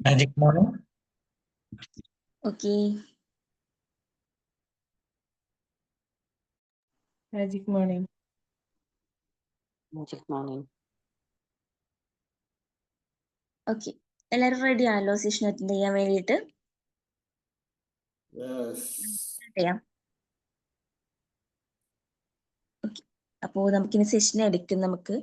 Magic morning. Okay. Magic morning. Magic morning. Okay. എല്ലാവരും ready ആണല്ലോ session attend ചെയ്യാൻ വേണ്ടിയിട്ട്? ചെയ്യാം. ഓക്കെ. അപ്പോൾ നമുക്കിനി സെഷൻ എടുക്കും. നമുക്ക്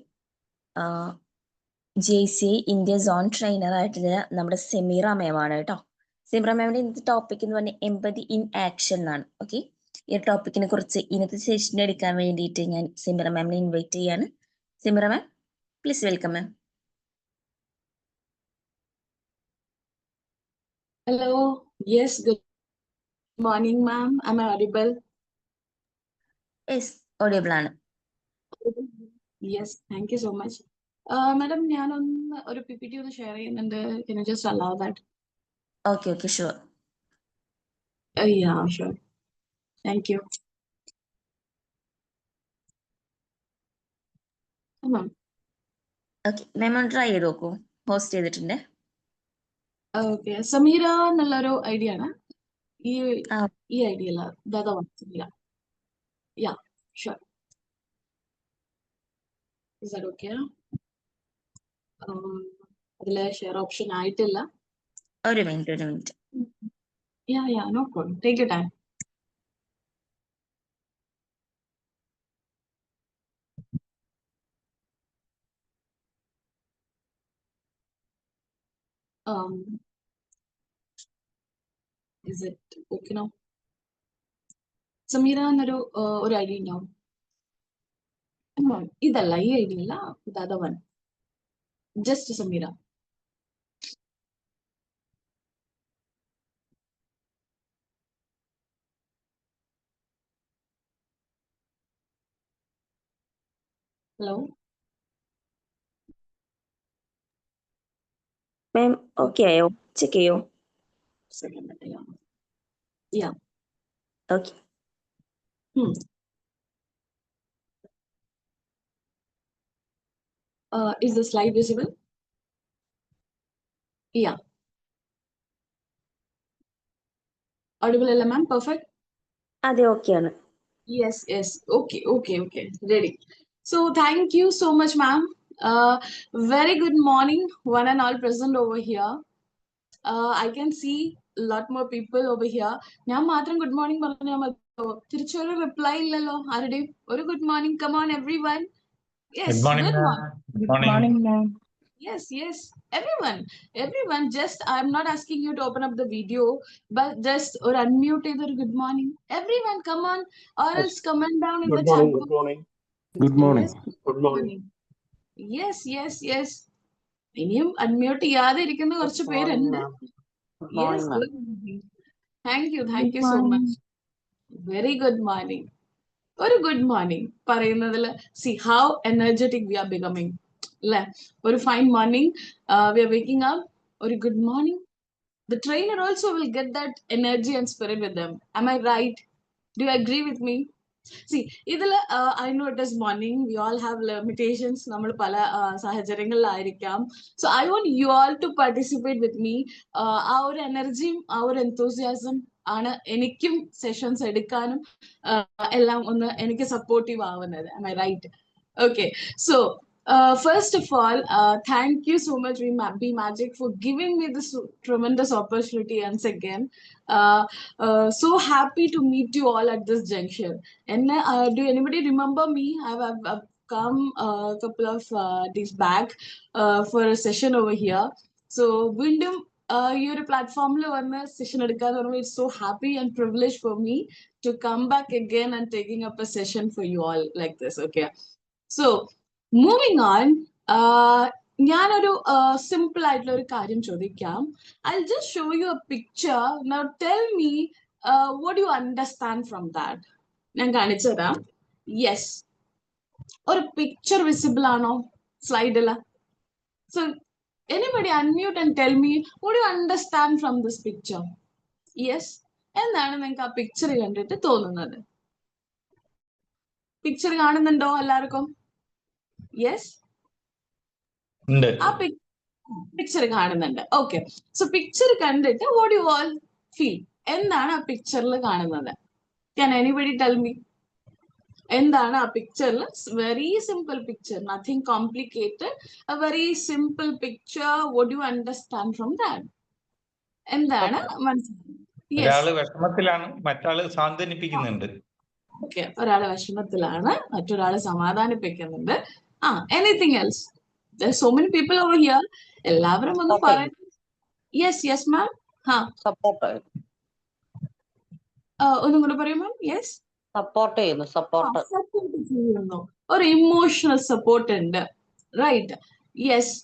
JCI ഇന്ത്യ സോൺ ട്രെയിനർ ആയിട്ടുള്ള നമ്മുടെ സെമീറ മാം ആണ് കേട്ടോ. സെമീറ മാമിന്റെ ഇന്നത്തെ ടോപ്പിക് എന്ന് പറഞ്ഞാൽ എംപതി ഇൻ ആക്ഷൻ എന്നാണ്. ഓക്കെ. ഈ ടോപ്പിക്കിനെ കുറിച്ച് ഇന്നത്തെ സെഷൻ എടുക്കാൻ വേണ്ടിയിട്ട് ഞാൻ സെമീറ മാമിനെ ഇൻവൈറ്റ് ചെയ്യാണ്. Sameera ma'am, please welcome ma'am. Hello. Yes, good morning, ma'am. Am I audible? Yes, audible ആണ്. Yes, thank you so much. Madam, ഞാനൊന്ന് ഒരു PPT ഒന്ന് ഷെയർ ചെയ്യുന്നുണ്ട്. Can you just allow that? Okay okay, sure. Yeah, sure. Thank you. Come on. Okay, ma'am ഒന്ന് try ചെയ്ത് നോക്കൂ. Post ചെയ്തിട്ടുണ്ട്. Okay. Sameera എന്നുള്ളൊരു ഐഡിയ ആണ്. ആ, ഈ ഐഡിയ അല്ല, the other one. Sameera. Yeah, sure. Is that okay? അതിലെ ഷെയർ ഓപ്ഷൻ ആയിട്ടില്ല. ഒരു minute. Yeah, no problem. Take your time. Is it okay now? Sameera എന്നൊരു ഒരു ഐഡിയ ഉണ്ടാവും. ഇതല്ല, ഈ ഐഡിയ അല്ല, the other one. Just Sameera. Hello. Ma'am okay ആയോ? ചെക്ക് ചെയ്യോ? Second. Yeah. Okay. Is the slide visible? Yeah. Audible അല്ല ma'am? Perfect? അതെ, ഓക്കെ ആണ്. Yes. Okay. Ready. So thank you so much, ma'am. Very good morning, one and all present over here. I can see a lot more people over here. ഞാൻ മാത്രം good morning പറഞ്ഞാൽ മതിയോ? തിരിച്ചൊരു reply ഇല്ലല്ലോ ആരുടെയും. ഒരു good morning. Come on, everyone. Yes. Good morning, Good ma'am. morning. Good morning. ma'am. Yes. Everyone. Just I'm not asking you to open up the video, but just or unmute either good morning. Everyone, come on, or else comment down in the chat box. Good morning. Good morning. Yes. ഇനിയും unmute ചെയ്യാതെ ഇരിക്കുന്ന കുറച്ച് പേരുണ്ട്. Yes, good morning. Thank you so much. Very good morning. ഒരു good morning പറയുന്നതിൽ see how energetic we are becoming അല്ലെ? ഒരു fine morning we are waking up, ഒരു good morning. The trainer also will get that energy and spirit with them. Am I right? Do you agree with me? See, ഇതില് I know it is morning. We all have limitations. നമ്മൾ പല സാഹചര്യങ്ങളിലായിരിക്കാം. So I want you all to participate with me. ആ ഒരു എനർജിയും ആ ഒരു enthusiasm ആണ് എനിക്കും സെഷൻസ് എടുക്കാനും എല്ലാം ഒന്ന് എനിക്ക് സപ്പോർട്ടീവ് ആവുന്നത്. Am I right? Okay. So first of all, thank you so much, Be Magic, for giving me this tremendous opportunity once again. So happy to meet you all at this juncture. And do anybody remember me? I've come a couple of days back for a session over here. So വീണ്ടും ഈ ഒരു പ്ലാറ്റ്ഫോമിൽ വന്ന് session എടുക്കാന്ന് പറയുമ്പോൾ it's so happy and privilege for me to come back again and taking up a session for you all like this. Okay, so moving on. ഞാനൊരു simple ആയിട്ടുള്ള ഒരു കാര്യം ചോദിക്കാം. I'll just show you a picture. Now tell me what do you understand from that? ഞാൻ കാണിച്ചു തരാം. Yes, ഒരു picture visible ആണോ സ്ലൈഡിൽ? So anybody unmute and tell me what do you understand from this picture? Yes, എന്താണ് നിങ്ങൾക്ക് ആ picture കണ്ടിട്ട് തോന്നുന്നത്? പിക്ചർ കാണുന്നുണ്ടോ എല്ലാവർക്കും? യെസ്. പിക്ചർ കാണുന്നുണ്ട്. ഓക്കെ, സോ പിക്ചർ കണ്ടിട്ട് വാട്ട് യു ഓൾ ഫീൽ? എന്താണ് ആ പിക്ചറിൽ കാണുന്നത്? Can anybody tell me? എന്താണ് ആ പിക്ചറിൽ? Very simple picture, nothing complicated, a very simple picture. What you understand from that? എന്താണ് മനസ്സിലായത്? ഒരാള് വിഷമത്തിലാണ്, മറ്റാള് സാന്ത്വനിപ്പിക്കുന്നുണ്ട്. ഓക്കെ, ഒരാള് വിഷമത്തിലാണ്, മറ്റൊരാള് സമാധാനിപ്പിക്കുന്നുണ്ട്. Anything else? So many people over here. എല്ലാവരും ഒന്ന് പറയണം. Yes yes ma'am. സപ്പോർട്ട് ഒന്നും കൂടെ പറയൂ മാം. യെസ്, സപ്പോർട്ട് ചെയ്യുന്നു. സപ്പോർട്ട് ചെയ്യുന്നു. ഒരു ഇമോഷണൽ സപ്പോർട്ട് ഉണ്ട്. Right. Yes.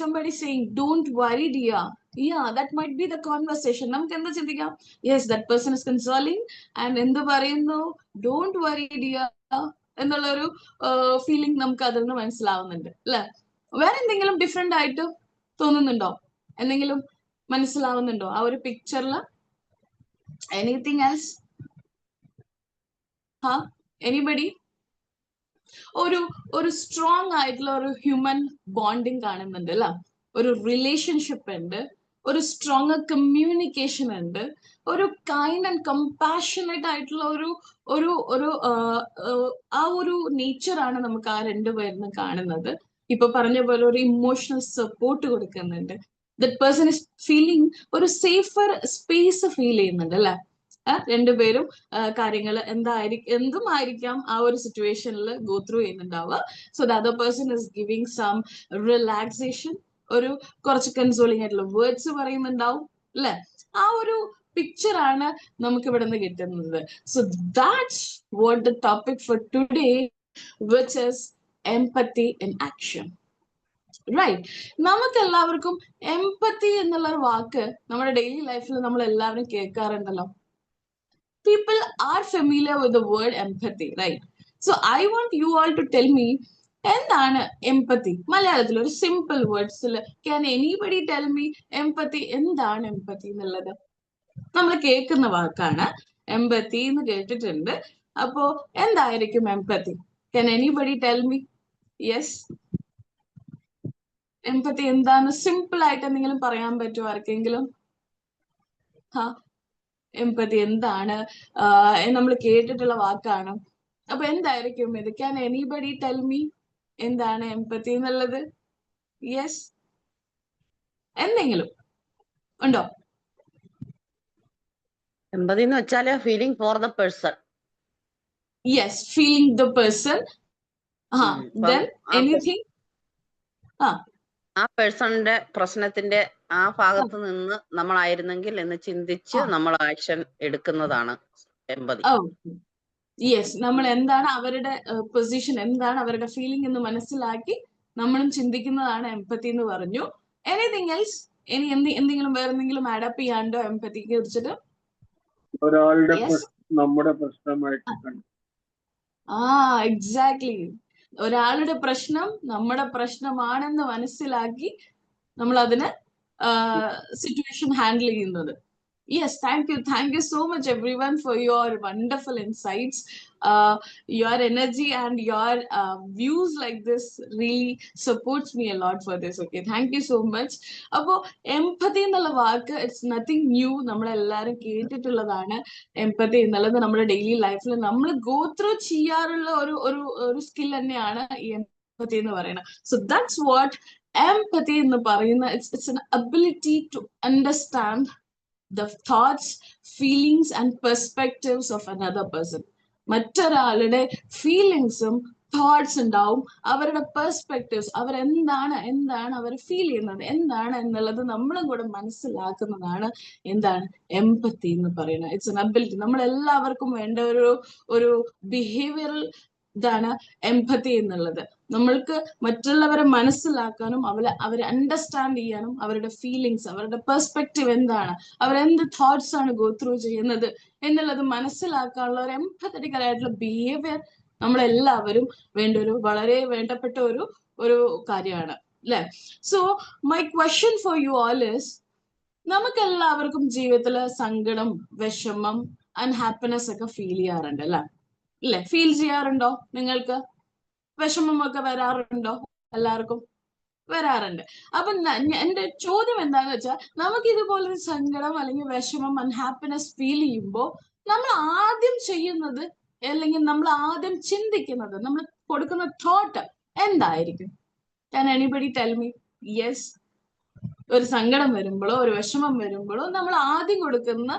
somebody saying don't worry dear. Yeah, that might be the conversation. നമുക്ക് എന്താ ചിന്തിക്കാം? Yes, that person is consoling and എന്ത് പറയുന്നു? Don't worry dear എന്നുള്ളൊരു ഫീലിംഗ് നമുക്ക് അതിൽ നിന്ന് മനസ്സിലാവുന്നുണ്ട് അല്ലെ? വേറെ എന്തെങ്കിലും ഡിഫറെന്റ് ആയിട്ട് തോന്നുന്നുണ്ടോ? എന്തെങ്കിലും മനസ്സിലാവുന്നുണ്ടോ ആ ഒരു പിക്ചറിൽ? Anything else? എനിബഡി? ഒരു സ്ട്രോങ് ആയിട്ടുള്ള ഒരു ഹ്യൂമൻ ബോണ്ടിങ് കാണുന്നുണ്ട് അല്ല? ഒരു റിലേഷൻഷിപ്പ് ഉണ്ട്, ഒരു സ്ട്രോങ് കമ്മ്യൂണിക്കേഷൻ ഉണ്ട്, ഒരു കൈൻഡ് ആൻഡ് കമ്പാഷനേറ്റ് ആയിട്ടുള്ള ഒരു ഒരു ആ ഒരു നേച്ചറാണ് നമുക്ക് ആ രണ്ടുപേരിലും കാണുന്നത്. ഇപ്പൊ പറഞ്ഞ പോലെ ഒരു ഇമോഷണൽ സപ്പോർട്ട് കൊടുക്കുന്നുണ്ട്. ദറ്റ് പേഴ്സൺ ഇസ് ഫീലിംഗ് ഒരു സേഫർ സ്പേസ് ഫീൽ ചെയ്യുന്നുണ്ട് അല്ലെ? രണ്ടുപേരും കാര്യങ്ങൾ എന്തും ആയിരിക്കാം ആ ഒരു സിറ്റുവേഷനിൽ ഗോ ത്രൂ ചെയ്യുന്നുണ്ടാവുക. So the other person is giving some relaxation, ഒരു കുറച്ച് കൺസോളിംഗ് ആയിട്ടുള്ള വേർഡ്സ് പറയുന്നുണ്ടാവും അല്ലെ? ആ ഒരു പിക്ചർ ആണ് നമുക്ക് ഇവിടെ നിന്ന് കിട്ടുന്നത്. So that's what the topic for today, which is empathy in action. Right. നമുക്ക് എല്ലാവർക്കും എംപത്തി എന്നുള്ള ഒരു വാക്ക് നമ്മുടെ ഡെയിലി ലൈഫിൽ നമ്മൾ എല്ലാവരും കേൾക്കാറുണ്ടല്ലോ. People are familiar with the word empathy, right? So I want you all to tell me, എന്താണ് എംപത്തി? മലയാളത്തിൽ ഒരു സിമ്പിൾ വേർഡ്സിൽ can anybody tell me empathy? എന്താണ് എംപത്തി എന്നുള്ളത്? നമ്മൾ കേൾക്കുന്ന വാക്കാണ് എംപത്തി എന്ന് കേട്ടിട്ടുണ്ട്. അപ്പോ എന്തായിരിക്കും എംപത്തി? Can anybody tell me? Yes, എംപത്തി എന്താണ്? സിമ്പിൾ ആയിട്ട് എന്തെങ്കിലും പറയാൻ പറ്റുമോ ആർക്കെങ്കിലും? എംപതി എന്താണ്? നമ്മൾ കേട്ടിട്ടുള്ള വാക്കാണ്. അപ്പൊ എന്തായിരിക്കും ഇത്? ക്യാൻ എനിബഡി ടെൽ മീ എന്താണ് എംപതി എന്നുള്ളത്? യെസ്, എന്തെങ്കിലും ഉണ്ടോ? എമ്പതി എന്ന് വെച്ചാല് feeling for the person. Yes, feeling the person. then anything? ആ പേഴ്സണിന്റെ പ്രശ്നത്തിന്റെ ആ ഭാഗത്ത് നിന്ന് നമ്മളായിരുന്നെങ്കിൽ എന്ന് ചിന്തിച്ച് നമ്മൾ ആക്ഷൻ എടുക്കുന്നതാണ് എമ്പതി. യെസ്, നമ്മൾ എന്താണ് അവരുടെ പൊസിഷൻ, എന്താണ് അവരുടെ ഫീലിംഗ് എന്ന് മനസ്സിലാക്കി നമ്മളും ചിന്തിക്കുന്നതാണ് എംപത്തി എന്ന് പറഞ്ഞു. Anything else? എന്തെങ്കിലും വേറെ എന്തെങ്കിലും ആഡപ്പ് ചെയ്യാണ്ടോ എംപത്തിക്ക് കുറിച്ചിട്ട്? ഒരാളുടെ നമ്മുടെ പ്രശ്നമായിട്ട് എക്സാക്ട്ലി. ഒരാളുടെ പ്രശ്നം നമ്മുടെ പ്രശ്നമാണെന്ന് മനസ്സിലാക്കി നമ്മൾ അതിന് സിറ്റുവേഷൻ ഹാൻഡിൽ ചെയ്യുന്നത്. Yes, thank you so much everyone for your wonderful insights. Your energy and your views like this really supports me a lot for this. Okay, thank you so much. Appo empathy ennulla vaak, it's nothing new. Nammal ellarum kettittulladaana. Empathy ennallathu nammade daily life il nammal go through cheyarulla oru skill thaneyana ee empathy ennu parayana. So that's what empathy ennu parayuna. It's an ability to understand the thoughts, feelings and perspectives of another person. മറ്റൊരാളുടെ ഫീലിങ്സും thoughts ഉണ്ടാവും, അവരുടെ perspectives, അവർ എന്താണ് അവർ feel ചെയ്യുന്നത് എന്താണ് എന്നുള്ളത് നമ്മളും കൂടെ മനസ്സിലാക്കുന്നതാണ് എന്താണ് എംപത്തി എന്ന് പറയുന്നത്. It's an ability. നമ്മൾ എല്ലാവർക്കും വേണ്ട ഒരു ബിഹേവിയറൽ ഇതാണ് എംപത്തി എന്നുള്ളത്. നമ്മൾക്ക് മറ്റുള്ളവരെ മനസ്സിലാക്കാനും അവരെ അണ്ടർസ്റ്റാൻഡ് ചെയ്യാനും അവരുടെ ഫീലിങ്സ്, അവരുടെ പെർസ്പെക്റ്റീവ് എന്താണ്, അവരെന്ത് തോട്ട്സ് ആണ് ഗോ ത്രൂ ചെയ്യുന്നത് എന്നുള്ളത് മനസ്സിലാക്കാനുള്ള ഒരു എംപത്തറ്റിക്കൽ ആയിട്ടുള്ള ബിഹേവിയർ നമ്മളെല്ലാവരും വളരെ വേണ്ടപ്പെട്ട ഒരു കാര്യമാണ് അല്ലെ? So my question four you all is, നമുക്ക് എല്ലാവർക്കും ജീവിതത്തില് സങ്കടം, വിഷമം ആൻഡ് ഹാപ്പിനെസ് ഒക്കെ ഫീൽ ചെയ്യാറുണ്ട് അല്ലെ? ഫീൽ ചെയ്യാറുണ്ടോ? നിങ്ങൾക്ക് വിഷമമൊക്കെ വരാറുണ്ടോ എല്ലാവർക്കും? വരാറുണ്ട്. അപ്പൊ എന്റെ ചോദ്യം എന്താന്ന് വെച്ചാൽ, നമുക്ക് ഇതുപോലൊരു സങ്കടം അല്ലെങ്കിൽ വിഷമം, അൺഹാപ്പിനെസ് ഫീൽ ചെയ്യുമ്പോൾ നമ്മൾ ആദ്യം ചെയ്യുന്നത് അല്ലെങ്കിൽ നമ്മൾ ആദ്യം ചിന്തിക്കുന്നത്, നമ്മൾ കൊടുക്കുന്ന തോട്ട് എന്തായിരിക്കും? Can anybody tell me? Yes. ഒരു സങ്കടം വരുമ്പോഴോ ഒരു വിഷമം വരുമ്പോഴോ നമ്മൾ ആദ്യം കൊടുക്കുന്ന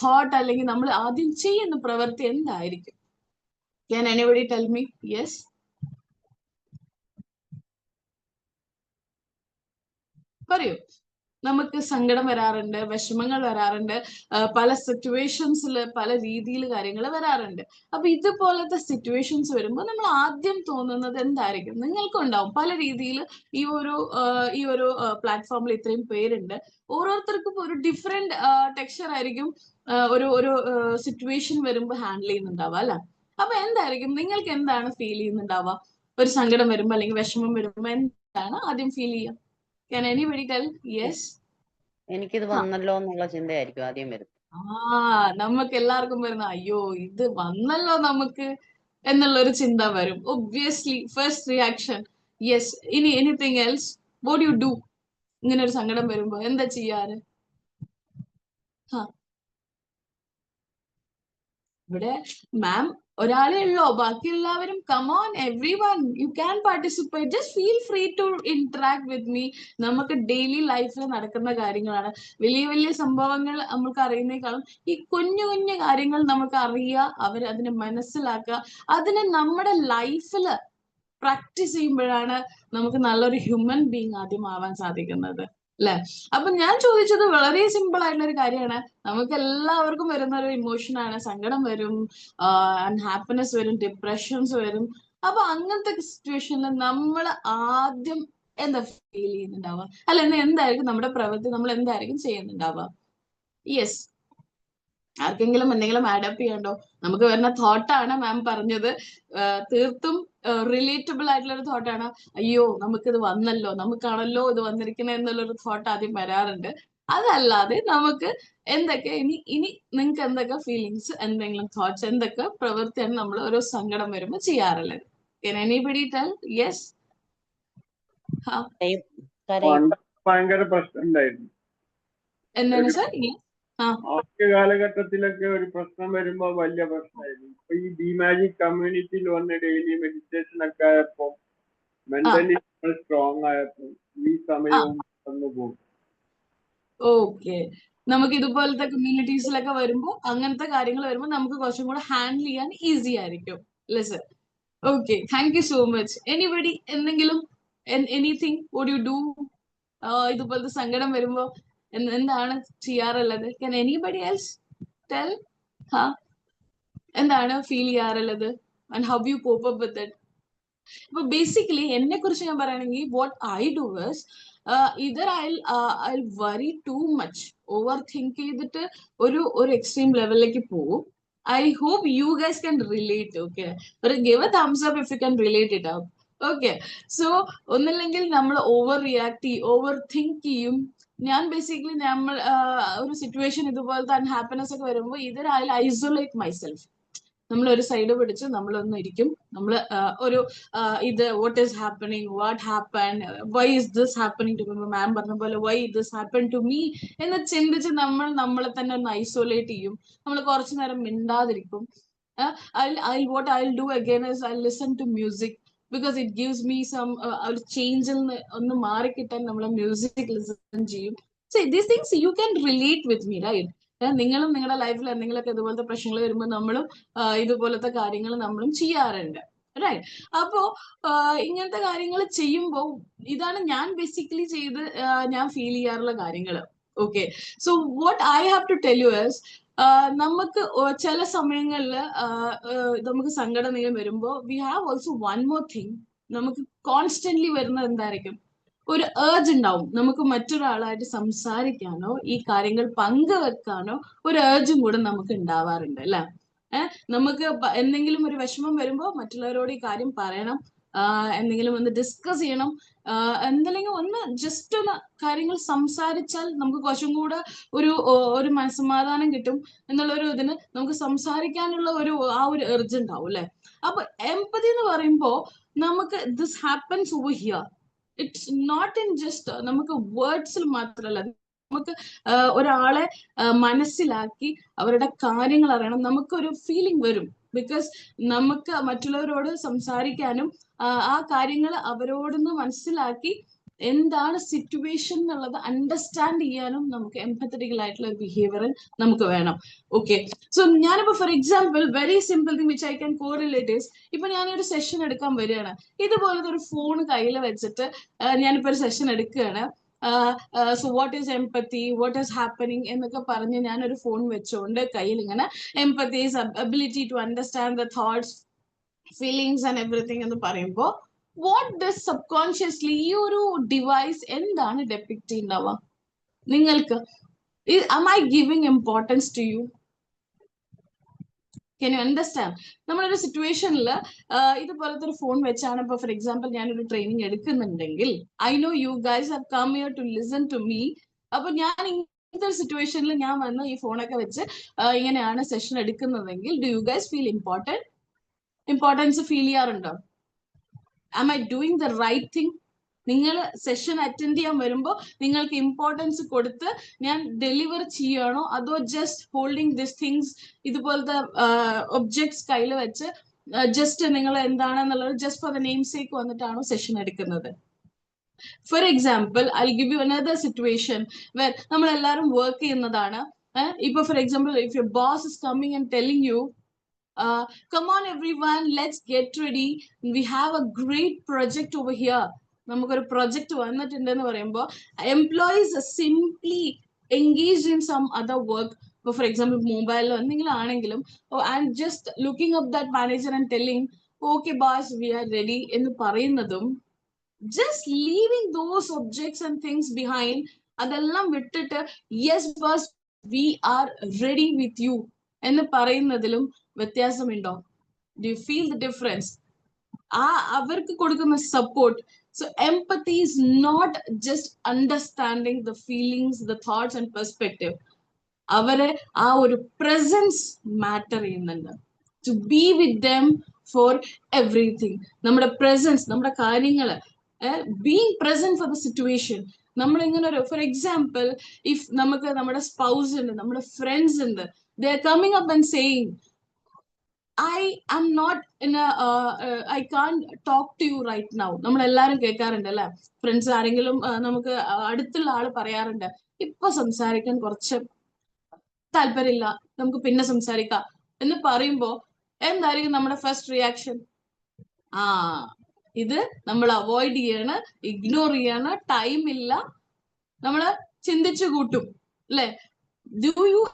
തോട്ട് അല്ലെങ്കിൽ നമ്മൾ ആദ്യം ചെയ്യുന്ന പ്രവൃത്തി എന്തായിരിക്കും? Can anybody tell me? Yes. പറയൂ. നമുക്ക് സങ്കടം വരാറുണ്ട്, വിഷമങ്ങൾ വരാറുണ്ട്, പല സിറ്റുവേഷൻസിൽ പല രീതിയിൽ കാര്യങ്ങൾ വരാറുണ്ട്. അപ്പൊ ഇതുപോലത്തെ സിറ്റുവേഷൻസ് വരുമ്പോൾ നമ്മൾ ആദ്യം തോന്നുന്നത് എന്തായിരിക്കും? നിങ്ങൾക്കുണ്ടാവും പല രീതിയിൽ. ഈ ഒരു പ്ലാറ്റ്ഫോമിൽ ഇത്രയും പേരുണ്ട്, ഓരോരുത്തർക്കും ഒരു ഡിഫറെന്റ് ടെക്സ്ചർ ആയിരിക്കും ഒരു സിറ്റുവേഷൻ വരുമ്പോൾ ഹാൻഡിൽ ചെയ്യുന്നുണ്ടാവുക, അല്ലെ? അപ്പൊ എന്തായിരിക്കും നിങ്ങൾക്ക് എന്താണ് ഫീൽ ചെയ്യുന്നുണ്ടാവുക? ഒരു സങ്കടം വരുമ്പോ അല്ലെങ്കിൽ വിഷമം വരുമ്പോ എന്താണ് ആദ്യം ഫീൽ ചെയ്യുക? Can anybody tell? Yes. എനിക്കിത് വന്നല്ലോ എന്നുള്ള ചിന്തയായിരിക്കും ആദ്യം വരുന്നത്. നമുക്ക് എല്ലാവർക്കും വരുന്ന അയ്യോ ഇത് വന്നല്ലോ നമുക്ക് എന്നുള്ളൊരു ചിന്ത വരും. Obviously first reaction yes. ഇനി anything else? What you do? ഇങ്ങനെ ഒരു സങ്കടം വരുമ്പോ എന്താ ചെയ്യാറ്? ഇവിടെ മാം ഒരാളെ ഉള്ളോ? ബാക്കി എല്ലാവരും come on everyone, you can participate. Just feel free to interact with me. നമുക്ക് ഡെയിലി ലൈഫിൽ നടക്കുന്ന കാര്യങ്ങളാണ്. വലിയ വലിയ സംഭവങ്ങൾ നമുക്ക് അറിയുന്നേക്കാളും ഈ കുഞ്ഞു കുഞ്ഞു കാര്യങ്ങൾ നമുക്ക് അറിയുക, അതിനെ മനസ്സിലാക്കുക, അതിനെ നമ്മുടെ ലൈഫിൽ പ്രാക്ടീസ് ചെയ്യുമ്പോഴാണ് നമുക്ക് നല്ലൊരു ഹ്യൂമൻ ബീങ് ആദ്യം ആവാൻ സാധിക്കുന്നത്, അല്ലെ? അപ്പൊ ഞാൻ ചോദിച്ചത് വളരെ സിമ്പിൾ ആയിട്ടുള്ള ഒരു കാര്യമാണ്. നമുക്ക് എല്ലാവർക്കും വരുന്ന ഒരു ഇമോഷനാണ്. സങ്കടം വരും, അൺഹാപ്പിനെസ് വരും, ഡിപ്രഷൻസ് വരും. അപ്പൊ അങ്ങനത്തെ സിറ്റുവേഷനിൽ നമ്മൾ ആദ്യം എന്താ ഫീൽ ചെയ്യുന്നുണ്ടാവുക? അല്ല, എന്തായിരിക്കും നമ്മുടെ പ്രവൃത്തി? നമ്മൾ എന്തായിരിക്കും ചെയ്യുന്നുണ്ടാവുക? യെസ്. ആർക്കെങ്കിലും എന്തെങ്കിലും ആഡപ്പ് ചെയ്യണ്ടോ? നമുക്ക് വരുന്ന തോട്ടാണ് മാം പറഞ്ഞത്. തീർത്തും റിലേറ്റബിൾ ആയിട്ടുള്ള ഒരു തോട്ടാണ്. അയ്യോ നമുക്കിത് വന്നല്ലോ, നമുക്കാണല്ലോ ഇത് വന്നിരിക്കുന്നത് എന്നുള്ളൊരു തോട്ട് ആദ്യം വരാറുണ്ട്. അതല്ലാതെ നമുക്ക് എന്തൊക്കെ ഇനി നിങ്ങൾക്ക് എന്തൊക്കെ ഫീലിങ്സ്, എന്തെങ്കിലും തോട്ട്സ്, എന്തൊക്കെ പ്രവൃത്തിയാണ് നമ്മൾ ഓരോ സങ്കടം വരുമ്പോൾ ചെയ്യാറുള്ളത്? Can anybody tell? Yes. ഭയങ്കര പ്രശ്നം ഉണ്ടായിരുന്നു. എന്താണ് സർ? ആദ്യ കാലഘട്ടത്തിലൊക്കെ ഒരു പ്രശ്നം വരുമ്പോ വലിയ പ്രശ്നമായിരുന്നു. ഇപ്പൊ ഈ ഡിമാജിക് കമ്മ്യൂണിറ്റിയിൽ വന്ന് ഡെയിലി മെഡിറ്റേഷൻ ഒക്കെ ആയപ്പോ മെന്റലി സ്ട്രോങ് ആയപ്പോ ഈ സമയവും വന്നു പോകും. ഓക്കെ. നമുക്ക് ഇതുപോലത്തെ കമ്മ്യൂണിറ്റീസിലൊക്കെ വരുമ്പോൾ, അങ്ങനത്തെ കാര്യങ്ങൾ വരുമ്പോൾ നമുക്ക് കുറച്ചും കൂടെ ഹാൻഡിൽ ചെയ്യാൻ ഈസി ആയിരിക്കും, അല്ലേ sir? Okay, thank you so much. Anybody എന്തെങ്കിലും, എനിത്തിങ് വുഡ് യു ഡു? ഇതുപോലത്തെ സങ്കടം വരുമ്പോ എന്താണ് ചെയ്യാറുള്ളത്? Can anybody else tell? എന്താണ് ഫീൽ ചെയ്യാറുള്ളത്? And how you cope up with it? ഇപ്പൊ ബേസിക്കലി എന്നെ കുറിച്ച് ഞാൻ പറയുകയാണെങ്കിൽ, what I do is either I'll worry too much, over think ചെയ്തിട്ട് ഒരു എക്സ്ട്രീം ലെവലിലേക്ക് പോകും. I hope you guys can relate, okay? But give a thumbs up if you can relate it up. Okay. So ഒന്നില്ലെങ്കിൽ നമ്മൾ over react ചെയ്യും, over think ചെയ്യും. ഞാൻ basically നമ്മൾ ഒരു സിറ്റുവേഷൻ ഇതുപോലത്തെ അൺഹാപ്പിനെസ് ഒക്കെ വരുമ്പോൾ either I'll isolate myself. നമ്മൾ ഒരു സൈഡ് പിടിച്ച് നമ്മളൊന്നും ഇരിക്കും. നമ്മൾ ഒരു ഇത് what is happening, what happen, why is this happening to me, ma'am പറഞ്ഞ പോലെ why this happen to me എന്ന് ചിന്തിച്ച് നമ്മളെ തന്നെ ഒന്ന് ഐസൊലേറ്റ് ചെയ്യും. നമ്മൾ കുറച്ചു നേരം മിണ്ടാതിരിക്കും. what I'll do again is I'll listen to music because it gives me some ഒരു ചേഞ്ചിൽ നിന്ന് ഒന്ന് മാറിക്കിട്ടാൻ നമ്മൾ മ്യൂസിക് ലിസൺ ചെയ്യും. So these things you can relate with me, right? നിങ്ങളും നിങ്ങളുടെ ലൈഫിൽ എന്തെങ്കിലുമൊക്കെ ഇതുപോലത്തെ പ്രശ്നങ്ങൾ വരുമ്പോൾ നമ്മളും ഇതുപോലത്തെ കാര്യങ്ങൾ നമ്മളും ചെയ്യാറുണ്ട്, റൈറ്റ്? അപ്പോ ഇങ്ങനത്തെ കാര്യങ്ങൾ ചെയ്യുമ്പോൾ ഇതാണ് ഞാൻ ബേസിക്കലി ഞാൻ ഫീൽ ചെയ്യാറുള്ള കാര്യങ്ങൾ. Okay. So what I have to tell you is, നമുക്ക് ചില സമയങ്ങളിൽ നമുക്ക് സങ്കടം വരുമ്പോൾ we have also one more thing. നമുക്ക് കോൺസ്റ്റന്റ്ലി വരുന്നത് എന്തായിരിക്കും? ഒരു ഏർജ് ഉണ്ടാവും. നമുക്ക് മറ്റൊരാളായിട്ട് സംസാരിക്കാനോ ഈ കാര്യങ്ങൾ പങ്കുവെക്കാനോ ഒരു ഏർജും കൂടെ നമുക്ക് ഉണ്ടാവാറുണ്ട്, അല്ലെ? നമുക്ക് എന്തെങ്കിലും ഒരു വിഷമം വരുമ്പോൾ മറ്റുള്ളവരോട് ഈ കാര്യം പറയണം, എന്തെങ്കിലും ഒന്ന് ഡിസ്കസ് ചെയ്യണം, എന്തെങ്കിലും ഒന്ന് ജസ്റ്റ് ഒന്ന് കാര്യങ്ങൾ സംസാരിച്ചാൽ നമുക്ക് കുറച്ചും കൂടെ ഒരു മനസ്സമാധാനം കിട്ടും എന്നുള്ളൊരു ഇതിന് നമുക്ക് സംസാരിക്കാനുള്ള ആ ഒരു എർജ് ഉണ്ടാവും, അല്ലെ? അപ്പൊ എംപതി എന്ന് പറയുമ്പോ നമുക്ക് this happens over here. It's not in just നമുക്ക് വേർഡ്സിൽ മാത്രമല്ല, നമുക്ക് ഒരാളെ മനസ്സിലാക്കി അവരുടെ കാര്യങ്ങൾ അറിയണം, നമുക്കൊരു ഫീലിംഗ് വരും. ബിക്കോസ് നമുക്ക് മറ്റുള്ളവരോട് സംസാരിക്കാനും ആ കാര്യങ്ങൾ അവരോടൊന്ന് മനസ്സിലാക്കി എന്താണ് സിറ്റുവേഷൻ എന്നുള്ളത് അണ്ടർസ്റ്റാൻഡ് ചെയ്യാനും നമുക്ക് എംപത്തറ്റിക്കൽ ആയിട്ടുള്ള ബിഹേവിയർ നമുക്ക് വേണം. ഓക്കെ, സോ ഞാനിപ്പോ for example very simple thing which I can correlate is, ഇപ്പൊ ഞാനൊരു സെഷൻ എടുക്കാൻ വരികയാണ്, ഇതുപോലത്തെ ഒരു ഫോൺ കയ്യിൽ വെച്ചിട്ട് ഞാനിപ്പോ ഒരു സെഷൻ എടുക്കുകയാണ്. So what is empathy, what is happening എന്നൊക്കെ പറഞ്ഞ് ഞാനൊരു ഫോൺ വെച്ചുകൊണ്ട് കയ്യിൽ ഇങ്ങനെ empathy is ability to understand the thoughts, feelings and everything എന്ന് പറയുമ്പോൾ വാട്ട് ഡസ് സബ്കോൺഷ്യസ്ലി ഈ ഒരു ഡിവൈസ് എന്താണ് ഡെപ്പിക്ട് ചെയ്യുന്നവ നിങ്ങൾക്ക്? am I giving importance to you? Can you understand? നമ്മളൊരു സിറ്റുവേഷനിൽ ഇതുപോലത്തെ ഒരു ഫോൺ വെച്ചാണ് ഇപ്പൊ ഫോർ എക്സാമ്പിൾ ഞാനൊരു ട്രെയിനിങ് എടുക്കുന്നുണ്ടെങ്കിൽ, I know you guys have come here to listen to me. അപ്പൊ ഞാൻ ഇങ്ങനത്തെ ഒരു സിറ്റുവേഷനിൽ ഞാൻ വന്ന് ഈ ഫോണൊക്കെ വെച്ച് ഇങ്ങനെയാണ് സെഷൻ എടുക്കുന്നതെങ്കിൽ, do you guys feel importance feel ചെയ്യാറുണ്ടോ? am I doing the right thing? നിങ്ങൾ സെഷൻ അറ്റൻഡ് ചെയ്യാൻ വരുമ്പോൾ നിങ്ങൾക്ക് ഇമ്പോർട്ടൻസ് കൊടുത്ത് ഞാൻ ഡെലിവർ ചെയ്യണോ, അതോ ജസ്റ്റ് ഹോൾഡിങ് ദിസ് തിങ്സ്, ഇതുപോലത്തെ ഒബ്ജക്ട്സ് കയ്യിൽ വെച്ച് ജസ്റ്റ് നിങ്ങൾ എന്താണെന്നുള്ളത് just for the name sake വന്നിട്ടാണോ സെഷൻ എടുക്കുന്നത്? For example I give you another situation where നമ്മൾ എല്ലാവരും വർക്ക് ചെയ്യുന്നതാണ്. ഇപ്പൊ for example if your boss is coming and telling U, come on everyone, let's get ready, we have a great project over here. നമുക്കൊരു project വന്നിട്ടുണ്ടെന്ന് പറയുമ്പോൾ employees simply engage in some other work. ഇപ്പോൾ for example മൊബൈലിലോ എന്തെങ്കിലും ആണെങ്കിലും and just looking up that manager and telling okay boss we are ready എന്ന് പറയുന്നതും, just leaving those objects and things behind, അതെല്ലാം വിട്ടിട്ട് yes boss we are ready with you എന്ന് പറയുന്നതിലും വ്യത്യാസമുണ്ടോ? Do you feel the difference? അവർക്ക് കൊടുക്കുന്ന support. So empathy is not just understanding the feelings, the thoughts and perspective. അവരെ ആ ഒരു presence matter ചെയ്യുന്നുണ്ട്. To be with them for everything. നമ്മുടെ presence, നമ്മുടെ കാര്യങ്ങള്, being present for the situation. നമ്മൾ ഇങ്ങനെ ഒരു ഫോർ എക്സാമ്പിൾ ഇഫ് നമുക്ക് നമ്മുടെ സ്പൗസ് ഉണ്ട്, നമ്മുടെ ഫ്രണ്ട്സ് ഉണ്ട്, they are coming up and saying I am not in a I can't talk to you right now. നമ്മൾ എല്ലാരും കേൾക്കാറുണ്ട് അല്ലെ, ഫ്രണ്ട്സ് ആരെങ്കിലും നമുക്ക് അടുത്തുള്ള ആള് പറയാറുണ്ട് ഇപ്പൊ സംസാരിക്കാൻ കുറച്ച് താല്പര്യമില്ല, നമുക്ക് പിന്നെ സംസാരിക്കാം എന്ന് പറയുമ്പോ എന്തായിരിക്കും നമ്മുടെ ഫസ്റ്റ് റിയാക്ഷൻ? ഇത് നമ്മൾ അവോയ്ഡ് ചെയ്യാണ്, ഇഗ്നോർ ചെയ്യാണ്, ടൈം ഇല്ല, നമ്മള് ചിന്തിച്ചു കൂട്ടും അല്ലെ? Do you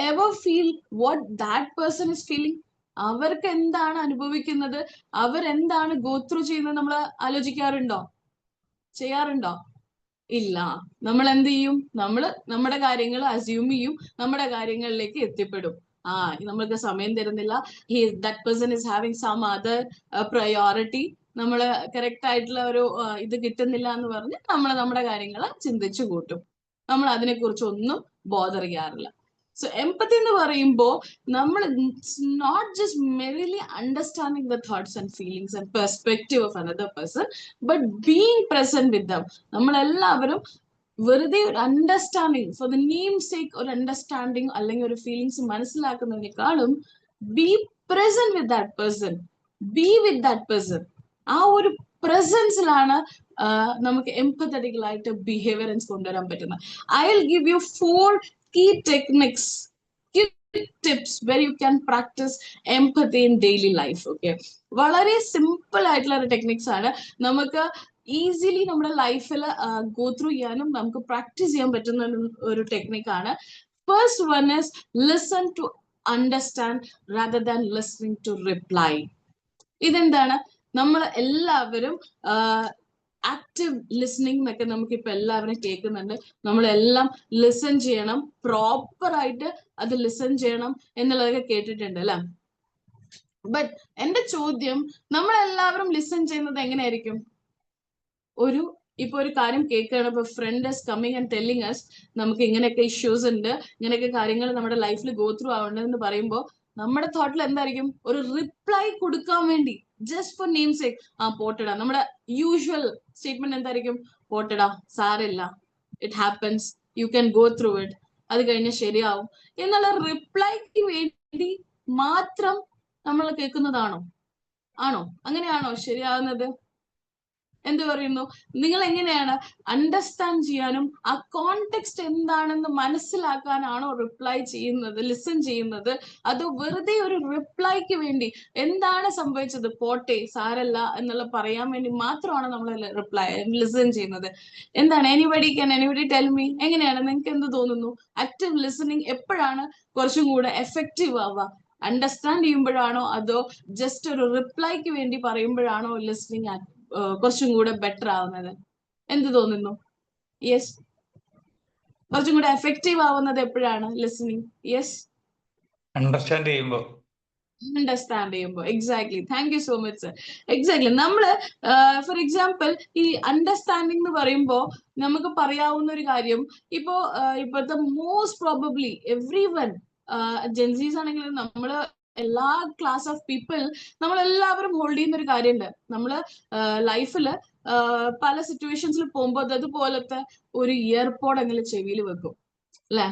ever feel what that person is feeling? അവർക്ക് എന്താണ് അനുഭവിക്കുന്നത്, അവരെന്താണ് ഗോ ത്രൂ ചെയ്യുന്നത് നമ്മൾ ആലോചിക്കാറുണ്ടോ? ചെയ്യാറുണ്ടോ? ഇല്ല. നമ്മൾ എന്ത് ചെയ്യും? നമ്മുടെ കാര്യങ്ങൾ അസ്യൂം ചെയ്യും, നമ്മുടെ കാര്യങ്ങളിലേക്ക് എത്തിപ്പെടും. നമ്മൾക്ക് സമയം തരുന്നില്ല, that person is having some other priority, നമ്മള് കറക്റ്റ് ആയിട്ടുള്ള ഒരു ഇത് കിട്ടുന്നില്ല എന്ന് പറഞ്ഞ് നമ്മൾ നമ്മുടെ കാര്യങ്ങൾ ചിന്തിച്ചു കൂട്ടും, നമ്മൾ അതിനെക്കുറിച്ച് ഒന്നും ബോധർ ചെയ്യാറില്ല. So empathy എന്ന് പറയുമ്പോൾ നമ്മൾ not just merely understanding the thoughts and feelings and perspective of another person, but being present with them. നമ്മൾ എല്ലാവരും വെറുതെ ഒരു understanding for the name sake ഒരു അണ്ടർസ്റ്റാൻഡിങ് അല്ലെങ്കിൽ ഒരു ഫീലിങ്സ് മനസ്സിലാക്കുന്നതിനേക്കാളും be present with that person, be with that person. ആ ഒരു പ്രസൻസിലാണ് നമുക്ക് എംപത്തറ്റിക്കൽ ആയിട്ട് ബിഹേവിയറൻസ് കൊണ്ടുവരാൻ പറ്റുന്നത്. I will give you 4 key techniques, key tips where you can practice empathy in daily life. Okay, വളരെ സിമ്പിൾ ആയിട്ടുള്ള ഒരു ടെക്നിക്സ് ആണ്, നമുക്ക് ഈസിലി നമ്മുടെ ലൈഫിൽ ഗോ ത്രൂ ചെയ്യാനും നമുക്ക് പ്രാക്ടീസ് ചെയ്യാൻ പറ്റുന്ന ഒരു ടെക്നിക്കാണ്. First one is listen to understand rather than listening to reply. ഇതെന്താണ്? നമ്മൾ എല്ലാവരും ആക്റ്റീവ് ലിസണിങ് എന്നൊക്കെ നമുക്ക് ഇപ്പൊ എല്ലാവരും കേൾക്കുന്നുണ്ട്. നമ്മളെല്ലാം ലിസൺ ചെയ്യണം, പ്രോപ്പർ ആയിട്ട് അത് ലിസൺ ചെയ്യണം എന്നുള്ളതൊക്കെ കേട്ടിട്ടുണ്ട് അല്ലെ? ബട്ട് എന്റെ ചോദ്യം, നമ്മളെല്ലാവരും ലിസൺ ചെയ്യുന്നത് എങ്ങനെയായിരിക്കും? ഇപ്പൊ ഒരു കാര്യം കേൾക്കുകയാണ്, ഇപ്പൊ friend is coming and telling us നമുക്ക് ഇങ്ങനെയൊക്കെ ഇഷ്യൂസ് ഉണ്ട്, ഇങ്ങനെയൊക്കെ കാര്യങ്ങൾ നമ്മുടെ ലൈഫിൽ ഗോ ത്രൂ ആവണ്ടെന്ന് പറയുമ്പോൾ നമ്മുടെ തോട്ടിൽ എന്തായിരിക്കും? ഒരു റിപ്ലൈ കൊടുക്കാൻ വേണ്ടി ജസ്റ്റ് ഫോർ നെയിം സേക്ക്, ആ പോട്ടടാ. നമ്മുടെ യൂഷ്വൽ സ്റ്റേറ്റ്മെന്റ് എന്തായിരിക്കും? പോട്ടടാ, സാരമില്ല, it happens, you can go through it, അത് കഴിഞ്ഞ് ശരിയാവും എന്നുള്ള റിപ്ലൈക്ക് വേണ്ടി മാത്രം നമ്മൾ കേൾക്കുന്നതാണോ? ആണോ? അങ്ങനെയാണോ ശരിയാവുന്നത്? എന്ത് പറയുന്നു? നിങ്ങൾ എങ്ങനെയാണ് അണ്ടർസ്റ്റാൻഡ് ചെയ്യാനും ആ കോണ്ടെക്സ്റ്റ് എന്താണെന്ന് മനസ്സിലാക്കാനാണോ റിപ്ലൈ ചെയ്യുന്നത്, ലിസൺ ചെയ്യുന്നത്? അതോ വെറുതെ ഒരു റിപ്ലൈക്ക് വേണ്ടി എന്താണ് സംഭവിച്ചത്, പോട്ടെ, സാരല്ല എന്നുള്ള പറയാൻ വേണ്ടി മാത്രമാണ് നമ്മൾ റിപ്ലൈ ലിസൺ ചെയ്യുന്നത്? എന്താണ്? എനിബഡി ടെൽ മീ, എങ്ങനെയാണ്? നിങ്ങൾക്ക് എന്ത് തോന്നുന്നു? ആക്റ്റീവ് ലിസണിങ് എപ്പോഴാണ് കുറച്ചും കൂടെ എഫക്റ്റീവ് ആവുക? അണ്ടർസ്റ്റാൻഡ് ചെയ്യുമ്പോഴാണോ അതോ ജസ്റ്റ് ഒരു റിപ്ലൈക്ക് വേണ്ടി പറയുമ്പോഴാണോ ലിസണിങ് കുറച്ചും കൂടെ ബെറ്റർ ആവുന്നത്? എന്ത് തോന്നുന്നു? യെസ്, കുറച്ചും കൂടെ എഫക്റ്റീവ് ആവുന്നത് എപ്പോഴാണ് ലിസണിങ്? യെസ്, അണ്ടർസ്റ്റാൻഡ് ചെയ്യുമ്പോൾ. അണ്ടർസ്റ്റാൻഡ് ചെയ്യുമ്പോൾ. Exactly, thank you so much sir. Exactly. നമ്മള് ഫോർ എക്സാമ്പിൾ ഈ അണ്ടർസ്റ്റാൻഡിങ് എന്ന് പറയുമ്പോൾ നമുക്ക് പറയാവുന്ന ഒരു കാര്യം, ഇപ്പോഴത്തെ most probably every one Gen Zs ആണെങ്കിലും നമ്മള് എല്ലാ ക്ലാസ് ഓഫ് പീപ്പിൾ, നമ്മളെല്ലാവരും ഹോൾഡ് ചെയ്യുന്ന ഒരു കാര്യമുണ്ട്. നമ്മള് ലൈഫില് പല സിറ്റുവേഷൻസിൽ പോകുമ്പോൾ അതുപോലത്തെ ഒരു ഇയർപോഡ് എങ്കിലും ചെവിയിൽ വെക്കും, അല്ലെ?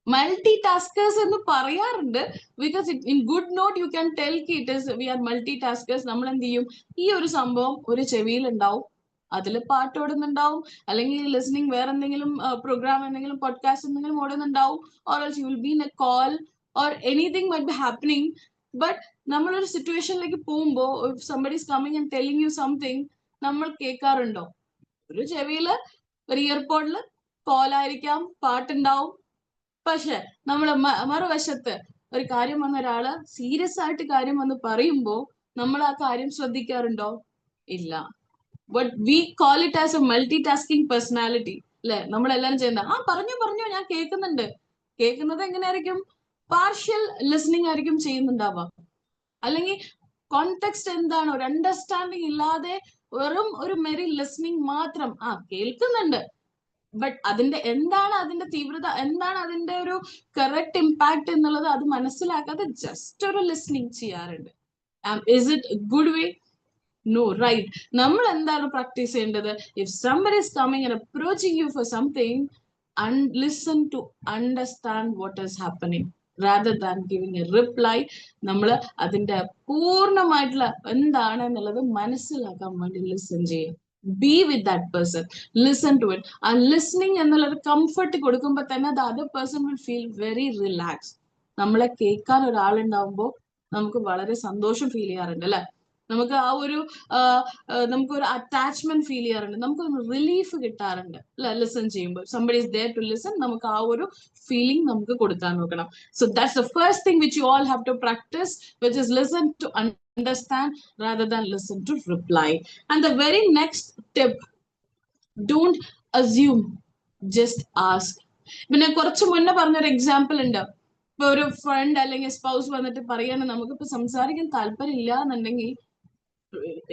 മൾട്ടി ടാസ്കേഴ്സ് എന്ന് പറയാറുണ്ട്. Because in good note you can tell it is we are multitaskers. നമ്മൾ എന്ത് ചെയ്യും? ഈ ഒരു സംഭവം ഒരു ചെവിയിൽ ഉണ്ടാവും, അതിൽ പാട്ട് ഓടുന്നുണ്ടാവും, അല്ലെങ്കിൽ ലിസണിങ് വേറെ എന്തെങ്കിലും പ്രോഗ്രാം, എന്തെങ്കിലും പോഡ്കാസ്റ്റ് എന്തെങ്കിലും ഓടുന്നുണ്ടാവും, or else you will be in a call or anything might be happening. But നമ്മളൊരു സിറ്റുവേഷനിലേക്ക് പോകുമ്പോൾ if somebody is coming and telling you something, നമ്മൾ കേൾക്കാറുണ്ടോ? ഒരു ചെവിയില് ഒരു ഇയർപോഡില് കോലായിരിക്കാം, പാട്ടുണ്ടാവും. പക്ഷെ നമ്മള് മറുവശത്ത് ഒരു കാര്യം വന്ന ഒരാള് സീരിയസ് ആയിട്ട് കാര്യം വന്ന് പറയുമ്പോ നമ്മൾ ആ കാര്യം ശ്രദ്ധിക്കാറുണ്ടോ? ഇല്ല. But we call it as A multi tasking personality, അല്ലെ? നമ്മളെല്ലാരും ചെയ്യുന്ന പറഞ്ഞു ഞാൻ കേൾക്കുന്നുണ്ട്. കേൾക്കുന്നത് എങ്ങനെയായിരിക്കും? പാർഷ്യൽ ലിസണിങ് ആയിരിക്കും ചെയ്യുന്നുണ്ടാവുക. അല്ലെങ്കിൽ കോണ്ടെക്സ്റ്റ് എന്താണ്, ഒരു അണ്ടർസ്റ്റാൻഡിങ് ഇല്ലാതെ വെറും ഒരു മെറി ലിസണിങ് മാത്രം, കേൾക്കുന്നുണ്ട്, ബട്ട് എന്താണ് അതിന്റെ തീവ്രത, എന്താണ് അതിന്റെ ഒരു കറക്റ്റ് ഇമ്പാക്ട് എന്നുള്ളത് അത് മനസ്സിലാക്കാതെ ജസ്റ്റ് ഒരു ലിസണിങ് ചെയ്യാറുണ്ട്. Is it good way? No, right? നമ്മൾ എന്താണ് പ്രാക്ടീസ് ചെയ്യേണ്ടത്? If somebody is coming and approaching you for something, listen to understand what is happening rather than giving a reply. നമ്മൾ അതിന്റെ പൂർണ്ണമായിട്ടുള്ള എന്താണ് എന്നുള്ളത് മനസ്സിലാക്കാൻ വേണ്ടി ലിസൺ ചെയ്യും. Be with that person, listen to it. ആ ലിസണിങ് എന്നുള്ളൊരു കംഫർട്ട് കൊടുക്കുമ്പോൾ തന്നെ the other person will feel very relaxed. നമ്മളെ കേൾക്കാൻ ഒരാളുണ്ടാവുമ്പോൾ നമുക്ക് വളരെ സന്തോഷം ഫീൽ ചെയ്യാറുണ്ട്, അല്ലെ? നമുക്ക് നമുക്കൊരു അറ്റാച്ച്മെന്റ് ഫീൽ ചെയ്യാറുണ്ട്, നമുക്കൊരു റിലീഫ് കിട്ടാറുണ്ട്, അല്ലെ? ലിസൺ ചെയ്യുമ്പോൾ somebody is there to listen, നമുക്ക് ആ ഒരു ഫീലിംഗ് നമുക്ക് കൊടുക്കാൻ നോക്കണം. So that's the first thing which you all have to practice, which is listen to understand rather than listen to reply. And the very next tip, don't assume, just ask. പിന്നെ കുറച്ച് മുന്നേ പറഞ്ഞൊരു example ഉണ്ട്. ഇപ്പൊ ഒരു front അല്ലെങ്കിൽ spouse വന്നിട്ട് പറയാണ് നമുക്കിപ്പോ സംസാരിക്കാൻ താല്പര്യം ഇല്ല എന്നുണ്ടെങ്കിൽ,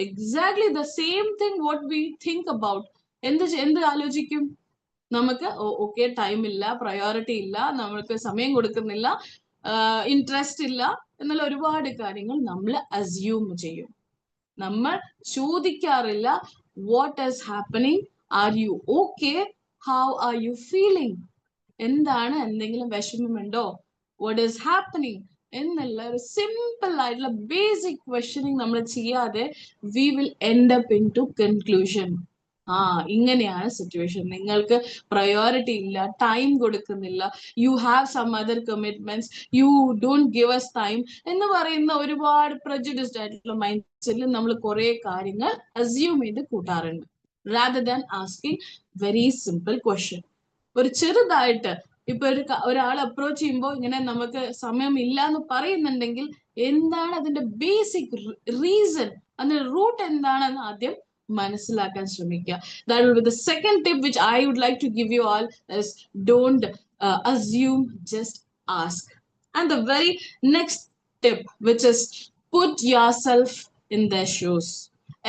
exactly the same thing what we think about. എന്ത് ആലോചിക്കും? നമുക്ക് ഓക്കെ, ടൈം ഇല്ല, പ്രയോറിറ്റി ഇല്ല, നമ്മൾക്ക് സമയം കൊടുക്കുന്നില്ല, ഇൻട്രസ്റ്റ് ഇല്ല എന്നുള്ള ഒരുപാട് കാര്യങ്ങൾ നമ്മൾ അസ്യൂം ചെയ്യും. നമ്മൾ ചോദിക്കാറില്ല what is happening, are you okay, how are you feeling, എന്താണ്, എന്തെങ്കിലും വിഷമമുണ്ടോ, വാട്ട് ഈസ് ഹാപ്പനിങ് എന്നുള്ള ഒരു സിമ്പിൾ ആയിട്ടുള്ള ബേസിക് ക്വസ്റ്റ്യനിങ് നമ്മൾ ചെയ്യാതെ we will end up into conclusion. ഇങ്ങനെയാണ് സിറ്റുവേഷൻ, നിങ്ങൾക്ക് പ്രയോറിറ്റി ഇല്ല, ടൈം കൊടുക്കുന്നില്ല, you have some other commitments, you don't give us time എന്ന് പറയുന്ന ഒരുപാട് പ്രജുഡിസ്ഡ് ആയിട്ടുള്ള മൈൻഡ് സെറ്റിൽ നമ്മൾ കുറെ കാര്യങ്ങൾ അസ്യൂം ചെയ്ത് കൂട്ടാറുണ്ട്. rather than asking very simple question. ഒരു ചെറുതായിട്ട് ഇപ്പൊ ഒരാൾ അപ്രോച്ച് ചെയ്യുമ്പോൾ ഇങ്ങനെ നമുക്ക് സമയം ഇല്ല എന്ന് പറയുന്നുണ്ടെങ്കിൽ എന്താണ് അതിന്റെ ബേസിക് റീസൺ, അതിന്റെ റൂട്ട് എന്താണെന്ന് ആദ്യം മനസ്സിലാക്കാൻ ശ്രമിക്കുക. That will be the second tip which I would like to give you all is don't assume, just ask. And the very next tip which is put yourself in their shoes.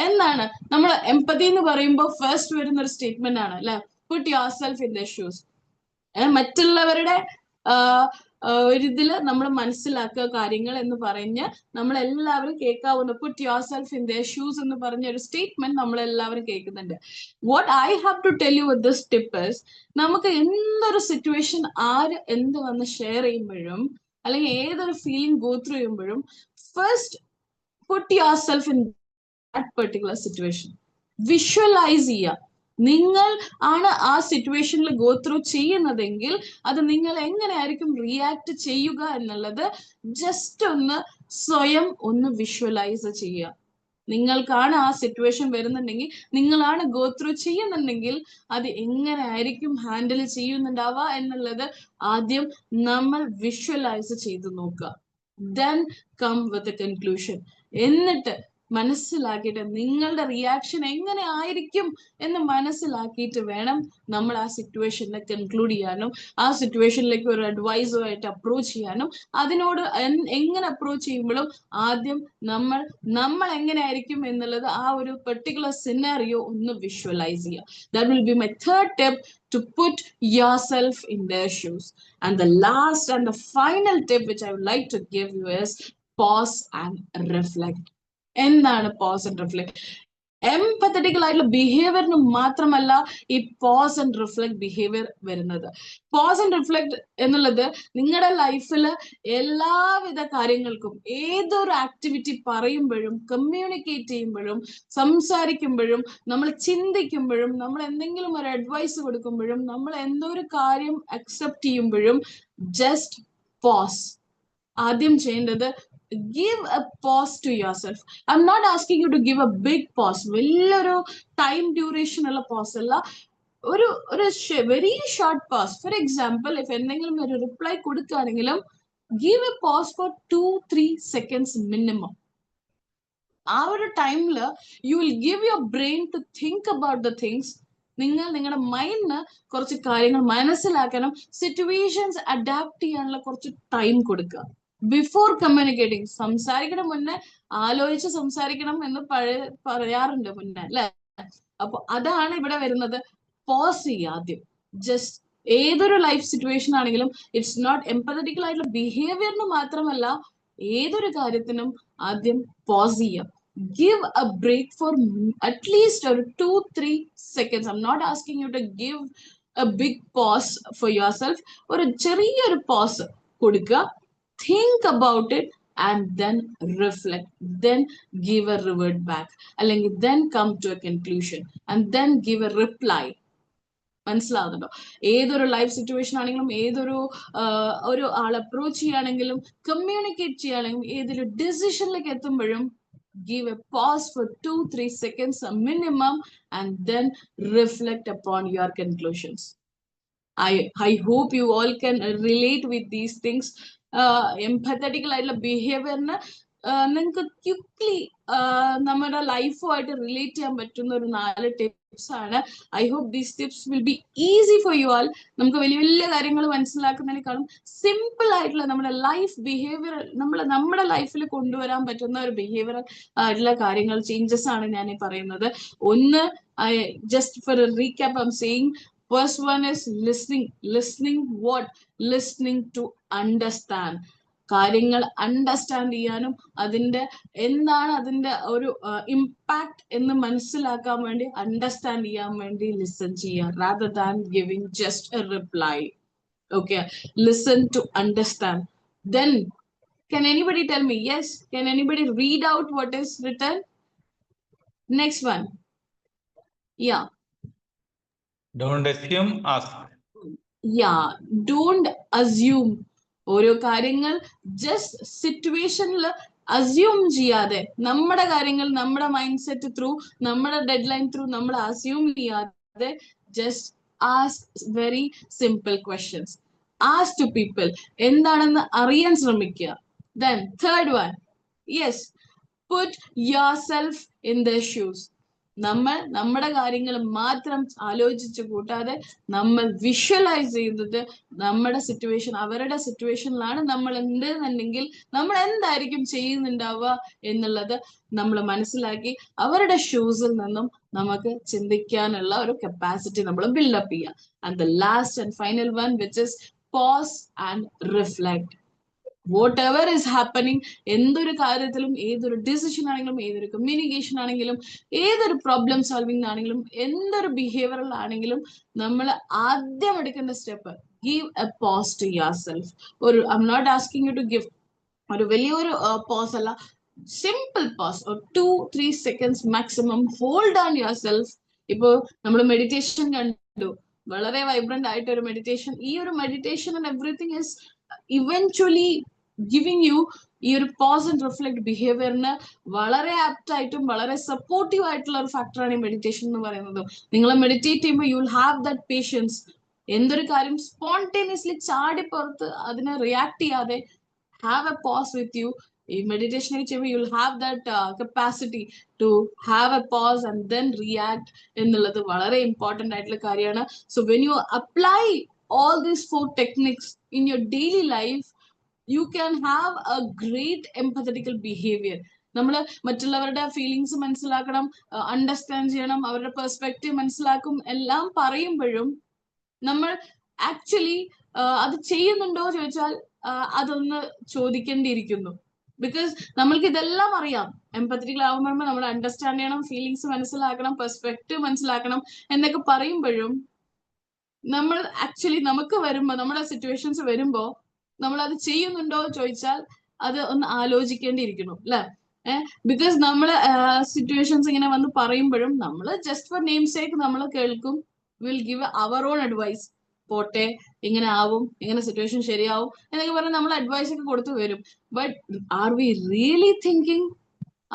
എന്താണ് നമ്മൾ empathy എന്ന് പറയുമ്പോൾ first വരുന്ന ഒരു statement ആണ്, അല്ലെ? Put yourself in their shoes. മറ്റുള്ളവരുടെ ഒരിതില് നമ്മൾ മനസ്സിലാക്കുക കാര്യങ്ങൾ എന്ന് പറഞ്ഞ് നമ്മളെല്ലാവരും കേൾക്കാവുന്ന put yourself in their shoes എന്ന് പറഞ്ഞ ഒരു സ്റ്റേറ്റ്മെന്റ് നമ്മളെല്ലാവരും കേൾക്കുന്നുണ്ട്. What I have to tell you with this tip is, നമുക്ക് എന്തൊരു സിറ്റുവേഷൻ ആര് എന്ത് വന്ന് ഷെയർ ചെയ്യുമ്പോഴും അല്ലെങ്കിൽ ഏതൊരു ഫീലിംഗ് ഗോ ത്രൂ ചെയ്യുമ്പോഴും first puttu yourself in that particular situation. Visualise ചെയ്യുക. നിങ്ങൾ ആണ് ആ സിറ്റുവേഷനിൽ ഗോ ത്രൂ ചെയ്യുന്നതെങ്കിൽ അത് നിങ്ങൾ എങ്ങനെയായിരിക്കും റിയാക്ട് ചെയ്യുക എന്നുള്ളത് ജസ്റ്റ് ഒന്ന് സ്വയം ഒന്ന് വിഷ്വലൈസ് ചെയ്യുക. നിങ്ങൾക്കാണ് ആ സിറ്റുവേഷൻ വരുന്നുണ്ടെങ്കിൽ, നിങ്ങളാണ് ഗോ ത്രൂ ചെയ്യുന്നുണ്ടെങ്കിൽ അത് എങ്ങനെ ആയിരിക്കും ഹാൻഡിൽ ചെയ്യുന്നുണ്ടാവുക എന്നുള്ളത് ആദ്യം നമ്മൾ വിഷ്വലൈസ് ചെയ്ത് നോക്കുക. Then come with a conclusion. എന്നിട്ട് മനസ്സിലാക്കിയിട്ട് നിങ്ങളുടെ റിയാക്ഷൻ എങ്ങനെ ആയിരിക്കും എന്ന് മനസ്സിലാക്കിയിട്ട് വേണം നമ്മൾ ആ സിറ്റുവേഷനെ കൺക്ലൂഡ് ചെയ്യാനും ആ സിറ്റുവേഷനിലേക്ക് ഒരു അഡ്വൈസുമായിട്ട് അപ്രോച്ച് ചെയ്യാനും. അതിനോട് എങ്ങനെ അപ്രോച്ച് ചെയ്യുമ്പോഴും ആദ്യം നമ്മൾ എങ്ങനെയായിരിക്കും എന്നുള്ളത് ആ ഒരു പെർട്ടിക്കുലർ സിനാറിയോ ഒന്ന് വിഷ്വലൈസ് ചെയ്യുക. That will be my third tip, to put yourself in their shoes. And the last and the final tip which I would like to give you is pause and reflect. എന്താണ് pause and reflect? എംപത്തറ്റിക്കൽ ആയിട്ടുള്ള ബിഹേവിയറിന് മാത്രമല്ല ഈ pose and reflect behaviour വരുന്നത്. Pose and reflect എന്നുള്ളത് നിങ്ങളുടെ ലൈഫിൽ എല്ലാവിധ കാര്യങ്ങൾക്കും ഏതൊരു ആക്ടിവിറ്റി പറയുമ്പോഴും കമ്മ്യൂണിക്കേറ്റ് ചെയ്യുമ്പോഴും സംസാരിക്കുമ്പോഴും നമ്മൾ ചിന്തിക്കുമ്പോഴും നമ്മൾ എന്തെങ്കിലും ഒരു അഡ്വൈസ് കൊടുക്കുമ്പോഴും നമ്മൾ എന്തൊരു കാര്യം അക്സെപ്റ്റ് ചെയ്യുമ്പോഴും ജസ്റ്റ് പോസ്. ആദ്യം ചെയ്യേണ്ടത് give a pause to yourself. I'm not asking you to give a big pause. വലിയൊരു ടൈം ഡ്യൂറേഷൻ ഉള്ള പോസ് അല്ല, ഒരു very short pause. For example, if എന്തെങ്കിലും ഒരു റിപ്ലൈ കൊടുക്കുകയാണെങ്കിലും give a pause for 2-3 seconds മിനിമം. ആ ഒരു ടൈമില് you will give your brain to think about the things. നിങ്ങളുടെ മൈൻഡിന് കുറച്ച് കാര്യങ്ങൾ മനസ്സിലാക്കാനും സിറ്റുവേഷൻസ് അഡാപ്റ്റ് ചെയ്യാനുള്ള കുറച്ച് ടൈം കൊടുക്കുക. ബിഫോർ കമ്മ്യൂണിക്കേറ്റിംഗ്, സംസാരിക്കണം മുന്നേ ആലോചിച്ച് സംസാരിക്കണം എന്ന് പറയാറുണ്ട് മുന്നേ, അല്ലെ? അപ്പൊ അതാണ് ഇവിടെ വരുന്നത്. പോസ് ചെയ്യുക ആദ്യം. ജസ്റ്റ് ഏതൊരു ലൈഫ് സിറ്റുവേഷൻ ആണെങ്കിലും ഇറ്റ്സ് നോട്ട് എംപത്തറ്റിക്കൽ ആയിട്ടുള്ള ബിഹേവിയറിന് മാത്രമല്ല, ഏതൊരു കാര്യത്തിനും ആദ്യം പോസ് ചെയ്യുക. Give a break for at least 2-3 seconds. I'm not asking you to give a big pause for yourself. ഒരു ചെറിയൊരു pause കൊടുക്കുക. Think about it and then reflect. Then give a revert back. അല്ലെങ്കിൽ then come to a conclusion and then give a reply. മനസ്സിലാവുന്നുണ്ടോ? ഏതൊരു life situation ആണെങ്കിലും ഒരു ആൾ approach ചെയ്യുകയാണെങ്കിലും communicate ചെയ്യുകയാണെങ്കിലും ഏതൊരു ഡിസിഷനിലേക്ക് എത്തുമ്പോഴും give a pause for 2-3 seconds a minimum and then reflect upon your conclusions. I hope you all can relate with these things. Empathetical ആയിട്ടുള്ള ബിഹേവിയറിന് നിങ്ങൾക്ക് quickly നമ്മുടെ ലൈഫുമായിട്ട് റിലേറ്റ് ചെയ്യാൻ പറ്റുന്ന ഒരു 4 ടിപ്സ് ആണ്. I hope these tips will be easy for you all. നമുക്ക് വലിയ വലിയ കാര്യങ്ങൾ മനസ്സിലാക്കുന്നതിനേക്കാളും സിമ്പിൾ ആയിട്ടുള്ള നമ്മുടെ ലൈഫ് ബിഹേവിയർ നമ്മുടെ ലൈഫിൽ കൊണ്ടുവരാൻ പറ്റുന്ന ഒരു ബിഹേവിയർ ആയിട്ടുള്ള കാര്യങ്ങൾ, ചേഞ്ചസ് ആണ് ഞാൻ ഈ പറയുന്നത്. ഒന്ന്, just for a recap, I am saying first one is listening what? Listening to understand. കാര്യങ്ങൾ അണ്ടർസ്റ്റാൻഡ് ചെയ്യാനും എന്താണ് അതിന്റെ ഒരു ഇമ്പാക്ട് എന്ന് മനസ്സിലാക്കാൻ വേണ്ടി അണ്ടർസ്റ്റാൻഡ് ചെയ്യാൻ വേണ്ടി ലിസൺ ചെയ്യുക, rather than giving just a reply. Okay, listen to understand. Then can anybody tell me? Yes, can anybody read out what is written? Next one. Yeah. Don't assume, ask. Yeah, don't assume. ഓരോ കാര്യങ്ങൾ just സിറ്റുവേഷനിൽ assume ചെയ്യാതെ, നമ്മുടെ കാര്യങ്ങൾ നമ്മുടെ mindset through, നമ്മുടെ deadline through നമ്മൾ assume ചെയ്യാതെ just ask very simple questions. Ask to people, എന്താണെന്ന് അറിയാൻ ശ്രമിക്കുക. Then third one, yes, put yourself in the shoes. നമ്മുടെ കാര്യങ്ങൾ മാത്രം ആലോചിച്ച് കൂട്ടാതെ നമ്മൾ വിഷ്വലൈസ് ചെയ്തത് നമ്മുടെ സിറ്റുവേഷൻ, അവരുടെ സിറ്റുവേഷനിലാണ് നമ്മൾ ഉണ്ടെന്നുണ്ടെങ്കിൽ നമ്മൾ എന്തായിരിക്കും ചെയ്യുന്നുണ്ടാവുക എന്നുള്ളത് നമ്മൾ മനസ്സിലാക്കി അവരുടെ ഷൂസിൽ നിന്നും നമുക്ക് ചിന്തിക്കാനുള്ള ഒരു കപ്പാസിറ്റി നമ്മൾ ബിൽഡപ്പ് ചെയ്യുക. And the last and final one, which is pause and reflect. Whatever is happening, എന്തൊരു കാര്യത്തിലും, ഏതൊരു ഡിസിഷൻ ആണെങ്കിലും, ഏതൊരു കമ്മ്യൂണിക്കേഷൻ ആണെങ്കിലും, ഏതൊരു പ്രോബ്ലം സോൾവിംഗ് ആണെങ്കിലും, എന്തൊരു ബിഹേവിയറൽ ആണെങ്കിലും, നമ്മൾ ആദ്യം എടുക്കേണ്ട step, give a pause to yourself. I'm not asking you to give ഒരു വലിയൊരു pause അല്ല, simple pause, or 2-3 seconds maximum. Hold on yourself. ഇപ്പോ നമ്മൾ മെഡിറ്റേഷൻ കണ്ടു, വളരെ വൈബ്രന്റ് ആയിട്ട് ഒരു മെഡിറ്റേഷൻ. ഈ ഒരു meditation and everything is eventually giving you ഈ ഒരു പോസ് ആൻഡ് റിഫ്ലക്ട് ബിഹേവിയറിന് വളരെ ആപ്റ്റ് ആയിട്ടും വളരെ സപ്പോർട്ടീവ് ആയിട്ടുള്ള ഒരു ഫാക്ടറാണ് ഈ മെഡിറ്റേഷൻ എന്ന് പറയുന്നത്. നിങ്ങൾ മെഡിറ്റേറ്റ് ചെയ്യുമ്പോൾ you will have that patience. എന്തൊരു കാര്യം സ്പോണ്ടേനിയസ്ലി ചാടി പുറത്ത് അതിനെ റിയാക്ട് ചെയ്യാതെ have a pause with you. In meditation, you will have that capacity to have a pause and then react. എന്നുള്ളത് വളരെ important ആയിട്ടുള്ള കാര്യമാണ്. So when you apply all these 4 techniques in your daily life, you can have a great empathetical behavior. നമ്മൾ മറ്റുള്ളവരുടെ feelings മനസ്സിലാക്കണം, understand ചെയ്യണം, അവരുടെ perspective മനസ്സിലാക്കും എല്ലാം പറയുമ്പോഴും നമ്മൾ ആക്ച്വലി അത് ചെയ്യുന്നുണ്ടോ ചോദിച്ചാൽ അതൊന്ന് ചോദിക്കേണ്ടിയിരിക്കുന്നു. ബിക്കോസ് നമ്മൾക്ക് ഇതെല്ലാം അറിയാം. എംപത്തറ്റിക്കൽ ആവുമ്പോൾ നമ്മൾ അണ്ടർസ്റ്റാൻഡ് ചെയ്യണം, ഫീലിങ്സ് മനസ്സിലാക്കണം, പെർസ്പെക്റ്റീവ് മനസ്സിലാക്കണം എന്നൊക്കെ പറയുമ്പോഴും നമ്മൾ ആക്ച്വലി നമുക്ക് വരുമ്പോ, നമ്മുടെ സിറ്റുവേഷൻസ് വരുമ്പോ നമ്മൾ അത് ചെയ്യുന്നുണ്ടോ ചോദിച്ചാൽ അത് ഒന്ന് ആലോചിക്കേണ്ടിയിരിക്കുന്നു അല്ലെ. ബിക്കോസ് നമ്മള് സിറ്റുവേഷൻസ് ഇങ്ങനെ വന്ന് പറയുമ്പോഴും നമ്മൾ ജസ്റ്റ് ഫോർ നെയിം സേക്ക് നമ്മൾ കേൾക്കും, will give our own advice. പോട്ടെ, ഇങ്ങനെ ആവും, ഇങ്ങനെ സിറ്റുവേഷൻ ശരിയാവും എന്നൊക്കെ പറഞ്ഞ് നമ്മൾ അഡ്വൈസ് ഒക്കെ കൊടുത്തു വരും. But are we really thinking?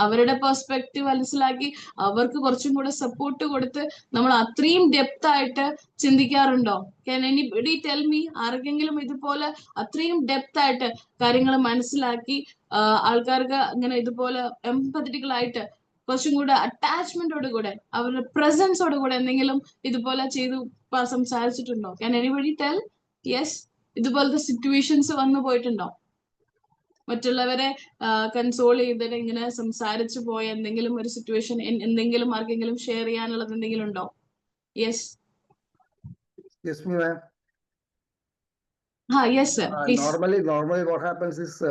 അവരുടെ പെർസ്പെക്റ്റീവ് മനസ്സിലാക്കി അവർക്ക് കുറച്ചും കൂടെ സപ്പോർട്ട് കൊടുത്ത് നമ്മൾ അത്രയും ഡെപ്ത് ആയിട്ട് ചിന്തിക്കാറുണ്ടോ? Can anybody tell me? ആർക്കെങ്കിലും ഇതുപോലെ അത്രയും ഡെപ്ത് ആയിട്ട് കാര്യങ്ങൾ മനസ്സിലാക്കി ആൾക്കാർക്ക് ഇങ്ങനെ ഇതുപോലെ എംപത്തറ്റിക്കൽ ആയിട്ട് കുറച്ചും കൂടെ അറ്റാച്ച്മെന്റോട് കൂടെ അവരുടെ പ്രസൻസോട് കൂടെ എന്തെങ്കിലും ഇതുപോലെ ചെയ്തു സംസാരിച്ചിട്ടുണ്ടോ? Can anybody tell? യെസ്. ഇതുപോലത്തെ സിറ്റുവേഷൻസ് വന്നു പോയിട്ടുണ്ടോ? മറ്റുള്ളവരെ കൺസോൾ ചെയ്തിട്ട് ഇങ്ങനെ സംസാരിച്ചു പോയ എന്തെങ്കിലും ഒരു സിറ്റുവേഷൻ എന്തെങ്കിലും ആർക്കെങ്കിലും ഷെയർ ചെയ്യാനുള്ളത് എന്തെങ്കിലും ഉണ്ടോ? Yes. Yes sir. Normally what happens is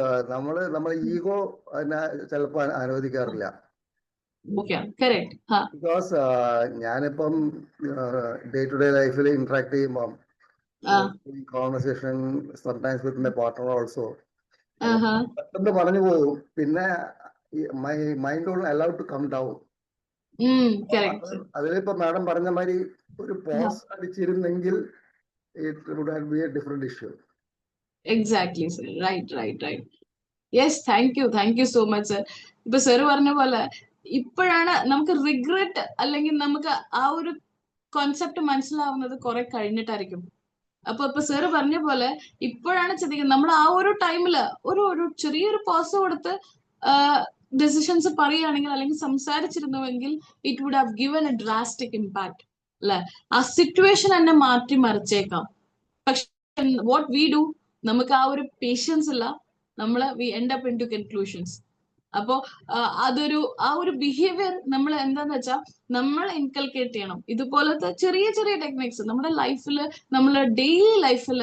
നമ്മളെ ഈഗോ ചിലപ്പോ അനുവദിക്കാറില്ല. ബിക്കോസ് ഞാനിപ്പം ഡേ ടു ഡേ ലൈഫിൽ ഇന്ററാക്ട് ചെയ്യുമ്പോൾ conversation sometimes with my partner also പെട്ടെന്ന് പറഞ്ഞു പോകും. പിന്നെ my mind on allowed to come down. അതിലിപ്പോ മാഡം പറഞ്ഞ മാതിരി ഒരു പോസ് അടിച്ചിരുന്നെങ്കിൽ it would have been a different issue. Exactly sir. Right. Yes, thank you so much sir. ഇപ്പൊ സർ പറഞ്ഞ പോലെ ഇപ്പോഴാണ് നമുക്ക് റിഗ്രറ്റ് അല്ലെങ്കിൽ നമുക്ക് ആ ഒരു കോൺസെപ്റ്റ് മനസ്സിലാവുന്നത് കുറെ കഴിഞ്ഞിട്ടായിരിക്കും. അപ്പൊ സർ പറഞ്ഞ പോലെ ഇപ്പോഴാണ് ചിന്തിക്കുന്നത്. നമ്മൾ ആ ഒരു ടൈമില് ഒരു ചെറിയൊരു പോസ് കൊടുത്ത് ഡിസിഷൻസ് പറയുകയാണെങ്കിൽ അല്ലെങ്കിൽ സംസാരിച്ചിരുന്നുവെങ്കിൽ it would have given a drastic impact അല്ലെ. ആ സിറ്റുവേഷൻ തന്നെ മാറ്റി മറിച്ചേക്കാം. പക്ഷെ വാട്ട് വി ഡു, നമുക്ക് ആ ഒരു പേഷ്യൻസ് ഇല്ല, നമ്മള് we end up into conclusions. അപ്പോ ആ ഒരു ബിഹേവിയർ നമ്മൾ എന്താന്ന് വെച്ചാൽ നമ്മൾ ഇൻകൾക്കേറ്റ് ചെയ്യണം. ഇതുപോലത്തെ ചെറിയ ടെക്നിക്സ് നമ്മുടെ ലൈഫിൽ, നമ്മളെ ഡെയിലി ലൈഫിൽ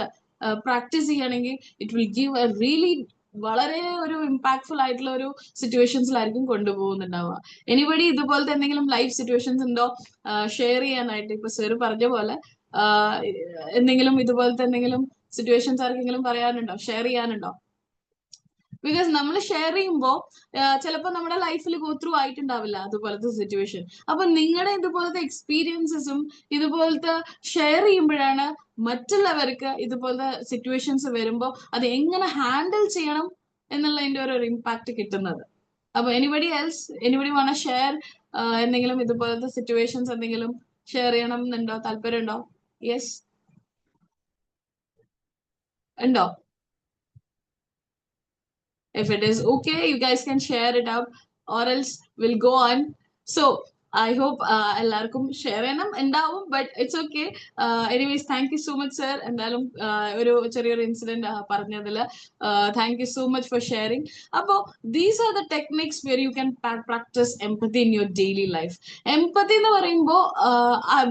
പ്രാക്ടീസ് ചെയ്യുകയാണെങ്കിൽ it will give A really വളരെ ഒരു ഇമ്പാക്ട്ഫുൾ ആയിട്ടുള്ള ഒരു സിറ്റുവേഷൻസിലായിരിക്കും കൊണ്ടുപോകുന്നുണ്ടാവുക. എനിബഡി ഇതുപോലത്തെ എന്തെങ്കിലും ലൈഫ് സിറ്റുവേഷൻസ് ഉണ്ടോ ഷെയർ ചെയ്യാനായിട്ട്? ഇപ്പൊ സർ പറഞ്ഞ പോലെ എന്തെങ്കിലും ഇതുപോലത്തെ എന്തെങ്കിലും സിറ്റുവേഷൻസ് ആർക്കെങ്കിലും പറയാനുണ്ടോ, ഷെയർ ചെയ്യാനുണ്ടോ? ബിക്കോസ് നമ്മൾ ഷെയർ ചെയ്യുമ്പോൾ ചിലപ്പോൾ നമ്മുടെ ലൈഫിൽ ഗോ ത്രൂ ആയിട്ടുണ്ടാവില്ല അതുപോലത്തെ സിറ്റുവേഷൻ. അപ്പൊ നിങ്ങളുടെ ഇതുപോലത്തെ എക്സ്പീരിയൻസസും ഇതുപോലത്തെ ഷെയർ ചെയ്യുമ്പോഴാണ് മറ്റുള്ളവർക്ക് ഇതുപോലത്തെ സിറ്റുവേഷൻസ് വരുമ്പോൾ അത് എങ്ങനെ ഹാൻഡിൽ ചെയ്യണം എന്നുള്ളതിന്റെ ഒരു ഇമ്പാക്ട് കിട്ടുന്നത്. അപ്പൊ എനിബഡി വാണ്ട് ഷെയർ എന്തെങ്കിലും ഇതുപോലത്തെ സിറ്റുവേഷൻസ് എന്തെങ്കിലും ഷെയർ ചെയ്യണം എന്നുണ്ടോ, താല്പര്യമുണ്ടോ? യെസ്, ഉണ്ടോ? If it is okay, you guys can share it up or else we'll go on. So I hope എല്ലാവർക്കും ഷെയർ ചെയ്യണം ഉണ്ടാവും, but it's okay. Anyways, thank you so much sir. എന്തായാലും ഒരു ചെറിയൊരു incident പറഞ്ഞതില് thank you so much for sharing. അപ്പോ these are the techniques where you can practice empathy in your daily life. Empathy എന്ന് പറയുമ്പോൾ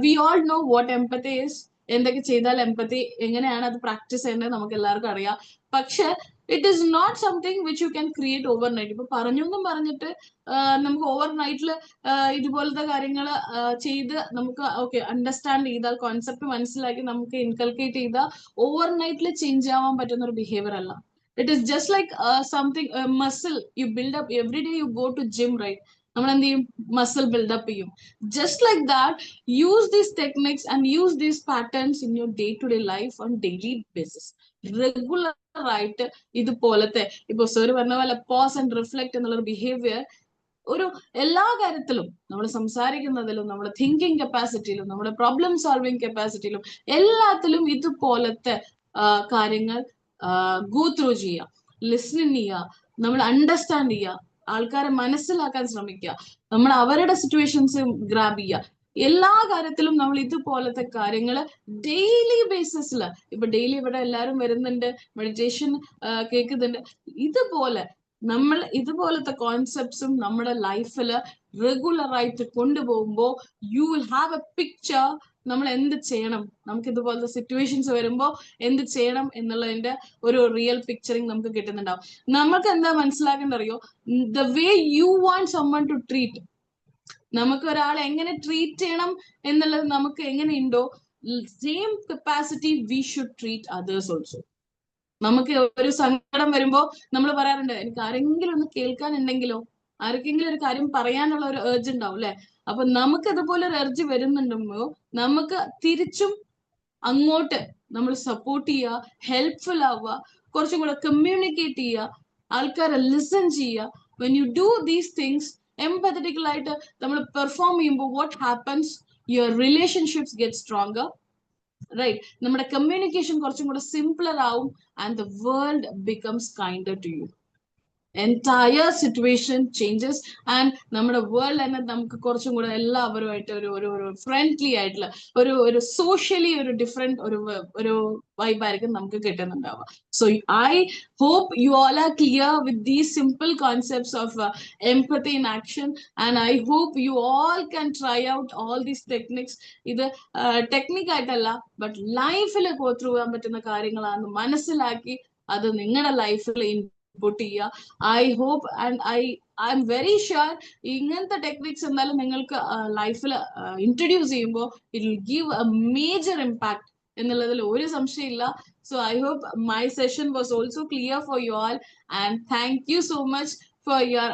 we all know what empathy is. എന്തൊക്കെ ചെയ്താൽ empathy എങ്ങനെയാണ് അത് പ്രാക്ടീസ് ചെയ്യേണ്ടത് നമുക്ക് എല്ലാവർക്കും അറിയാം. പക്ഷെ it is not something which you can create overnight. ഇപ്പൊ പറഞ്ഞൊന്നും പറഞ്ഞിട്ട് നമുക്ക് ഓവർ നൈറ്റിൽ ഇതുപോലത്തെ കാര്യങ്ങൾ ചെയ്ത് നമുക്ക് ഓക്കെ അണ്ടർസ്റ്റാൻഡ് ചെയ്താൽ കോൺസെപ്റ്റ് മനസ്സിലാക്കി നമുക്ക് ഇൻകൾക്കേറ്റ് ചെയ്താൽ ഓവർ നൈറ്റിൽ ചേഞ്ച് ആവാൻ പറ്റുന്ന ഒരു ബിഹേവിയർ അല്ല. It is just like something muscle you build up every day you go to gym right. നമ്മൾ എന്ത് ചെയ്യും? മസിൽ ബിൽഡപ്പ് ചെയ്യും. Just like that use these techniques and use these patterns in your day to day life on daily basis. Regular ആയിട്ട് ഇതുപോലത്തെ ഇപ്പൊ sir പറഞ്ഞ പോലെ pause and reflect എന്നുള്ളൊരു ബിഹേവിയർ ഒരു എല്ലാ കാര്യത്തിലും നമ്മൾ സംസാരിക്കുന്നതിലും നമ്മുടെ തിങ്കിങ് കപ്പാസിറ്റിയിലും നമ്മുടെ പ്രോബ്ലം സോൾവിങ് കപ്പാസിറ്റിയിലും എല്ലാത്തിലും ഇതുപോലത്തെ കാര്യങ്ങൾ ഗോ ത്രൂ ചെയ്യുക, ലിസൺ ചെയ്യുക, നമ്മൾ അണ്ടർസ്റ്റാൻഡ് ചെയ്യുക, ആൾക്കാരെ മനസ്സിലാക്കാൻ ശ്രമിക്കുക, നമ്മൾ അവരുടെ സിറ്റുവേഷൻസ് ഗ്രാബ് ചെയ്യുക. എല്ലാ കാര്യത്തിലും നമ്മൾ ഇതുപോലത്തെ കാര്യങ്ങൾ ഡെയിലി ബേസിസിൽ ഇപ്പൊ ഡെയിലി ഇവിടെ എല്ലാവരും വരുന്നുണ്ട്, മെഡിറ്റേഷൻ കേൾക്കുന്നുണ്ട്. ഇതുപോലെ നമ്മൾ ഇതുപോലത്തെ കോൺസെപ്റ്റ്സും നമ്മുടെ ലൈഫിൽ റെഗുലർ ആയിട്ട് കൊണ്ടുപോകുമ്പോൾ U will have A picture നമ്മൾ എന്ത് ചെയ്യണം, നമുക്ക് ഇതുപോലത്തെ സിറ്റുവേഷൻസ് വരുമ്പോൾ എന്ത് ചെയ്യണം എന്നുള്ളതിന്റെ ഒരു റിയൽ പിക്ചറിങ് നമുക്ക് കിട്ടുന്നുണ്ടാവും. നമുക്ക് എന്താ മനസ്സിലാക്കേണ്ട അറിയോ? The way you want someone to treat, നമുക്ക് ഒരാളെ എങ്ങനെ ട്രീറ്റ് ചെയ്യണം എന്നുള്ളത് നമുക്ക് എങ്ങനെയുണ്ടോ same capacity we should treat others also. നമുക്ക് ഒരു സങ്കടം വരുമ്പോ നമ്മൾ പറയാറുണ്ട് എനിക്ക് ആരെങ്കിലും ഒന്ന് കേൾക്കാനുണ്ടെങ്കിലോ, ആർക്കെങ്കിലും ഒരു കാര്യം പറയാനുള്ള ഒരു ഏർജ് ഉണ്ടാവും അല്ലെ? അപ്പൊ നമുക്ക് ഇതുപോലെ ഒരു ഏർജ് വരുന്നുണ്ടോ നമുക്ക് തിരിച്ചും അങ്ങോട്ട് നമ്മൾ സപ്പോർട്ട് ചെയ്യുക, ഹെൽപ്ഫുൾ ആവുക, കുറച്ചും കൂടെ കമ്മ്യൂണിക്കേറ്റ് ചെയ്യുക, ആൾക്കാരെ ലിസൺ ചെയ്യുക. When you do these things എംപത്തറ്റിക്കലായിട്ട് നമ്മൾ പെർഫോം ചെയ്യുമ്പോൾ what happens, your relationships get stronger, right? നമ്മുടെ കമ്മ്യൂണിക്കേഷൻ കുറച്ചും കൂടെ സിംപ്ലർ ആവും and the world becomes kinder to you. Entire situation changes and നമ്മുടെ വേൾഡ് തന്നെ നമുക്ക് കുറച്ചും കൂടെ എല്ലാവരുമായിട്ട് ഒരു ഫ്രണ്ട്ലി ആയിട്ടുള്ള ഒരു സോഷ്യലി ഒരു ഡിഫറെന്റ് ഒരു വൈബായിരിക്കും നമുക്ക് കിട്ടുന്നുണ്ടാവുക. So I hope you all are clear with these simple concepts of empathy in action, and I hope you all can try out all these techniques. ഇത് ടെക്നിക് ആയിട്ടല്ല, ബട്ട് ലൈഫിൽ ഗോ ത്രൂ ചെയ്യാൻ പറ്റുന്ന കാര്യങ്ങളാണ് മനസ്സിലാക്കി അത് നിങ്ങളുടെ ലൈഫിൽ ഇൻപുട്ട് ചെയ്യുക. I hope and I'm very sure ഇങ്ങനത്തെ ടെക്നിക്സ് എന്തായാലും നിങ്ങൾക്ക് ലൈഫിൽ ഇൻട്രൊഡ്യൂസ് ചെയ്യുമ്പോൾ it will give a major impact എന്നുള്ളതിൽ ഒരു സംശയമില്ല. So I hope my session was also clear for you all, and thank you so much for your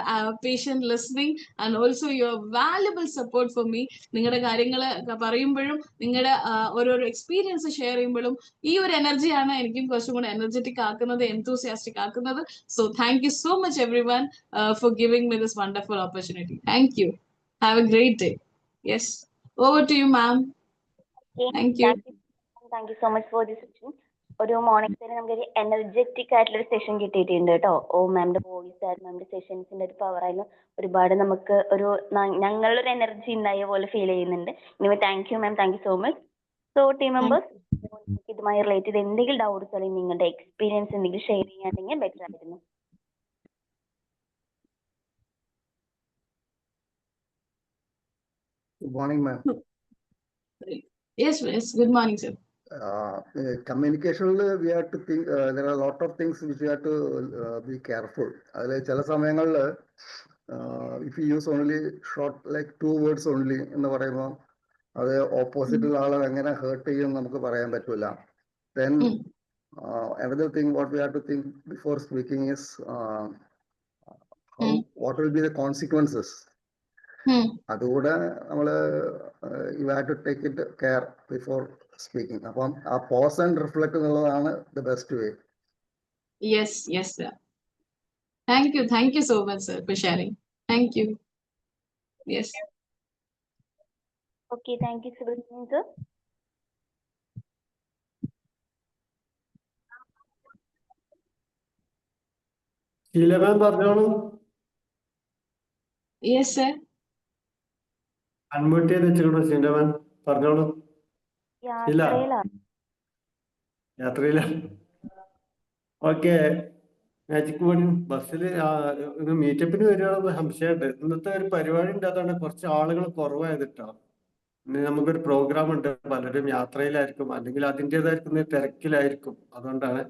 patient listening and also your valuable support for me. നിങ്ങളുടെ കാര്യങ്ങൾ പറയുമ്പോഴും നിങ്ങളുടെ ഓരോരോ experience share ചെയ്യുമ്പോഴും ഈ ഒരു എനർജിയാണ് എനിക്കും കുറച്ചും കൂടെ എനർജറ്റിക് ആക്കുന്നത്, enthusiastic ആക്കുന്നത്. So thank you so much everyone for giving me this wonderful opportunity. Thank you. Have a great day. Yes, over to you ma'am. Thank you. Thank you so much for this session. ഒരു morning തന്നെ നമുക്കൊരു energetic ആയിട്ടുള്ള ഒരു session കിട്ടിയിട്ടുണ്ട് കേട്ടോ. ഓ മാമിന്റെ voice ആയിരുന്നു, മാമിന്റെ സെഷൻസിന്റെ ഒരു പവർ ആയിരുന്നു. ഒരുപാട് നമുക്ക് ഒരു ഞങ്ങളൊരു എനർജി ഉണ്ടായ പോലെ ഫീൽ ചെയ്യുന്നുണ്ട്. ഇനി thank you ma'am, thank you so much. So team members, ഇതുമായി റിലേറ്റ് ചെയ്ത് എന്തെങ്കിലും ഡൗട്ട്സ് അല്ലെങ്കിൽ നിങ്ങളുടെ എക്സ്പീരിയൻസ് എന്തെങ്കിലും ഷെയർ ചെയ്യാണ്ടെങ്കിൽ ബെറ്റർ ആയിരുന്നു. Good morning, ma'am. Yes, good morning sir. Communication, we have to think, there are a lot of things which we have to be careful. ചില സമയങ്ങളിൽ if you use only short like 2 words only എന്ന് പറയുമ്പോൾ അത് ഓപ്പോസിറ്റുള്ള ആളെ എങ്ങനെ heart ചെയ്യും നമുക്ക് പറയാൻ പറ്റില്ല. Then another thing what we have to think before speaking is what will be the consequences. അതുകൂടെ നമ്മൾ you have to take it care before speaking. അപ്പം ആ പോസ് ആൻഡ് റിഫ്ലക്ട് എന്നുള്ളതാണ് the best way. Yes sir. Thank you so much sir for sharing. Thank you. Yes. Okay, thank you Subramanian sir. Sheila ma'am പറഞ്ഞോളൂ. Yes sir. Unmute ചെയ്ത് വെച്ചിട്ടുണ്ടോ ഷീല മാം? പറഞ്ഞോളൂ. യാത്രയില. Okay, magic morning ബസ്സിൽ മീറ്റപ്പിന് വരികയാണെന്ന് സംശയമുണ്ട്. ഇന്നത്തെ ഒരു പരിപാടി ഉണ്ടാകാണ്ട് കുറച്ച് ആളുകൾ കുറവായത് കേട്ടോ. ഇന്ന് നമുക്കൊരു പ്രോഗ്രാം ഉണ്ട്, പലരും യാത്രയിലായിരിക്കും അല്ലെങ്കിൽ അതിൻ്റെതായിരിക്കുന്ന തിരക്കിലായിരിക്കും. അതുകൊണ്ടാണ്.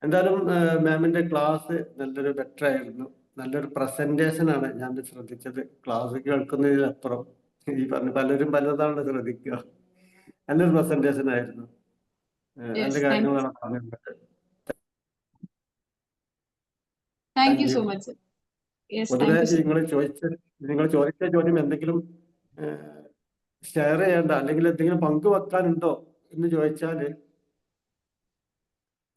എന്തായാലും മാമിന്റെ ക്ലാസ് നല്ലൊരു ബെറ്റർ ആയിരുന്നു. നല്ലൊരു പ്രസന്റേഷൻ ആണ് ഞാൻ ശ്രദ്ധിച്ചത്. ക്ലാസ് കേൾക്കുന്നതിലപ്പുറം ഈ പറഞ്ഞ പലരും പലതാണ് ശ്രദ്ധിക്കുക. നല്ലൊരു പ്രസന്റേഷൻ ആയിരുന്നു. നല്ല Yes, thank you. കാര്യങ്ങളാണ് പറഞ്ഞത്. Thank you so much, sir. Yes, പൊതുവെ thank you, sir. നിങ്ങൾ ചോദിച്ച ചോദ്യം എന്തെങ്കിലും ഷെയർ ചെയ്യേണ്ട അല്ലെങ്കിൽ എന്തെങ്കിലും പങ്കുവെക്കാനുണ്ടോ എന്ന് ചോദിച്ചാല്,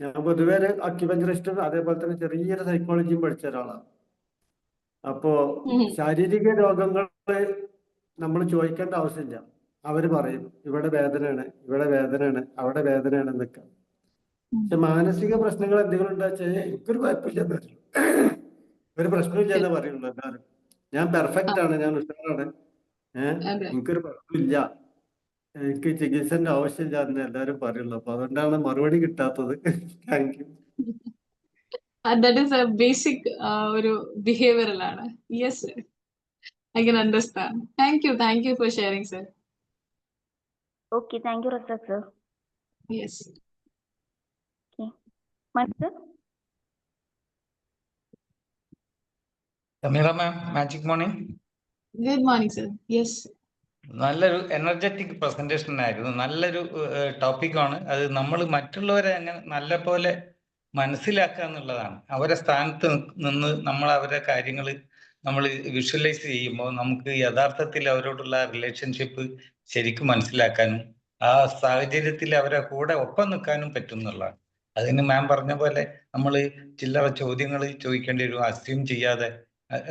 ഞാൻ പൊതുവെ ഒരു അക്യുപഞ്ചറിസ്റ്റും അതേപോലെ തന്നെ ചെറിയൊരു സൈക്കോളജിയും പഠിച്ച ഒരാളാണ്. അപ്പോ ശാരീരിക രോഗങ്ങള് നമ്മൾ ചോദിക്കേണ്ട ആവശ്യമില്ല. അവര് പറയും ഇവിടെ വേദനയാണ്, ഇവിടെ വേദനയാണ്, അവിടെ വേദനയാണ് എന്നൊക്കെ. പക്ഷെ മാനസിക പ്രശ്നങ്ങൾ എന്തെങ്കിലും ഉണ്ടാ വെച്ചാൽ എനിക്കൊരു കുഴപ്പമില്ലെന്ന് പറയും. ഒരു പ്രശ്നമില്ല എന്ന് പറയുള്ളൂ എല്ലാവരും. ഞാൻ പെർഫെക്റ്റ് ആണ്, ഞാൻ ഉഷാറാണ്, എനിക്കൊരു പ്രശ്നമില്ല, എനിക്ക് ചികിത്സന്റെ ആവശ്യമില്ല എന്ന് എല്ലാവരും പറയുള്ളൂ. അപ്പൊ അതുകൊണ്ടാണ് മറുപടി കിട്ടാത്തത്. Thank you. That is a basic ഒരു behavioral ആണ്. Yes, sir. I can understand. Thank you for sharing, sir. Okay, thank you, Rasak sir. Yes. Okay. Master? Samira ma'am, magic morning. Good morning, sir. Yes. നല്ലൊരു energetic presentation ആയിരുന്നു. നല്ലൊരു ടോപ്പിക്കാണ് അത്. നമ്മൾ മറ്റുള്ളവരെ അങ്ങനെ നല്ല പോലെ മനസ്സിലാക്കുക എന്നുള്ളതാണ്. അവരെ സ്ഥാനത്ത് നിന്ന് നമ്മൾ അവരുടെ കാര്യങ്ങൾ നമ്മൾ വിഷ്വലൈസ് ചെയ്യുമ്പോൾ നമുക്ക് യഥാർത്ഥത്തിൽ അവരോടുള്ള റിലേഷൻഷിപ്പ് ശരിക്കും മനസ്സിലാക്കാനും ആ സാഹചര്യത്തിൽ അവരെ കൂടെ ഒപ്പം നിൽക്കാനും പറ്റും എന്നുള്ളതാണ്. അതിന് മാം പറഞ്ഞ പോലെ നമ്മൾ ചില്ലറ ചോദ്യങ്ങൾ ചോദിക്കേണ്ടി വരും, അസ്യൂം ചെയ്യാതെ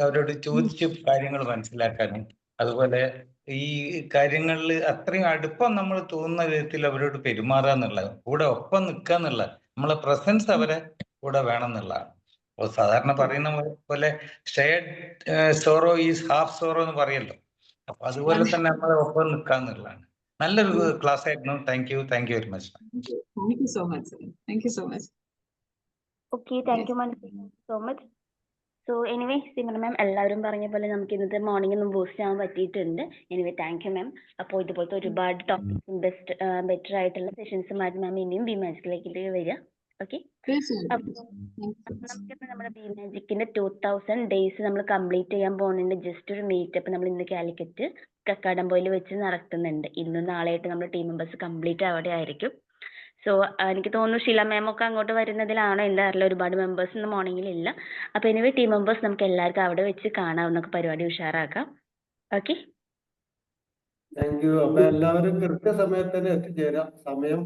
അവരോട് ചോദിച്ച് കാര്യങ്ങൾ മനസ്സിലാക്കാനും, അതുപോലെ ഈ കാര്യങ്ങളിൽ അത്രയും അടുപ്പം നമ്മൾ തോന്നുന്ന വിധത്തിൽ അവരോട് പെരുമാറുക എന്നുള്ളത്, കൂടെ ഒപ്പം നിൽക്കുക എന്നുള്ളത്, നമ്മളെ പ്രസൻസ് അവരെ കൂടെ വേണം എന്നുള്ളതാണ്. അപ്പോൾ സാധാരണ പറയുന്ന പോലെ shared sorrow is half sorrow എന്ന് പറയല്ലോ. അപ്പൊ അതുപോലെ തന്നെ നമ്മളെ ഒപ്പം നിൽക്കുക എന്നുള്ളതാണ്. നല്ലൊരു ക്ലാസ് ആയിരുന്നു. Thank you very much. Thank you so much, sir. Thank you so much. Okay, thank you so much. So anyway Samira ma'am എല്ലാവരും പറഞ്ഞ പോലെ നമുക്ക് ഇന്നത്തെ മോർണിംഗ് ഒന്ന് ബൂസ്റ്റ് ചെയ്യാൻ പറ്റിയിട്ടുണ്ട്. Anyway thank you ma'am. അപ്പോൾ ഇതുപോലത്തെ ഒരുപാട് ടോപ്പിക്സും ബെറ്റർ ആയിട്ടുള്ള സെഷൻസുമായിട്ട് മാം ഇനിയും ബി മാജിക്കിലേക്ക് വരിക. ഓക്കെ, നമുക്ക് നമ്മുടെ ബി മാജിക്കിന്റെ 2000 ഡേയ്സ് നമ്മൾ കംപ്ലീറ്റ് ചെയ്യാൻ പോകുന്നുണ്ട്. ജസ്റ്റ് ഒരു മീറ്റപ്പ് നമ്മൾ ഇന്ന് കാലിക്കറ്റ് കക്കാടംപൊയിൽ വെച്ച് നടത്തുന്നുണ്ട്. ഇന്നും നാളെയായിട്ട് നമ്മുടെ ടീം മെമ്പേഴ്സ് കംപ്ലീറ്റ് അവിടെ ആയിരിക്കും. സോ എനിക്ക് തോന്നുന്നു ഷീല മാം ഒക്കെ അങ്ങോട്ട് വരുന്നതിലാണോ എന്താ അറിയില്ല, ഒരുപാട് മെമ്പേഴ്സ് ഇന്ന് മോർണിംഗിൽ ഇല്ല. അപ്പൊ എനിവേ ടീം മെമ്പേഴ്സ് നമുക്ക് എല്ലാവർക്കും അവിടെ വെച്ച് കാണാവുന്ന പരിപാടി ഉഷാറാക്കാം. Okay, thank you. അപ്പൊ എല്ലാവരും കൃത്യസമയത്ത് തന്നെ എത്തിച്ചേരാം. സമയം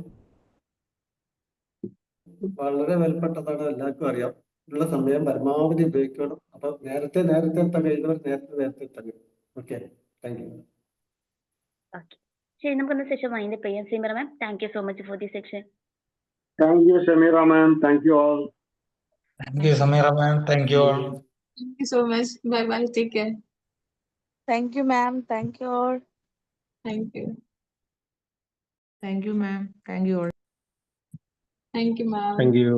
വളരെ വിലപ്പെട്ടതാണ്, എല്ലാവർക്കും അറിയാം. ഉള്ള സമയം പരമാവധി ഉപയോഗിക്കണം. അപ്പൊ നേരത്തെ എത്താൻ കഴിയുന്നവർ നേരത്തെ എത്തണം. Okay, thank you. ഓക്കെ, ശരി, നമുക്കൊന്ന് സെഷൻ വൈൻഡപ്പ് ചെയ്യാം. Samira ma'am, thank you so much for the section. Thank you, Samira ma'am. Thank you all. Thank you Samira ma'am. Thank you all. Thank you so much. Bye bye. Take care. Thank you, ma'am. Thank you all. Thank you. Thank you, ma'am. Thank you all. Thank you, ma'am. Thank you.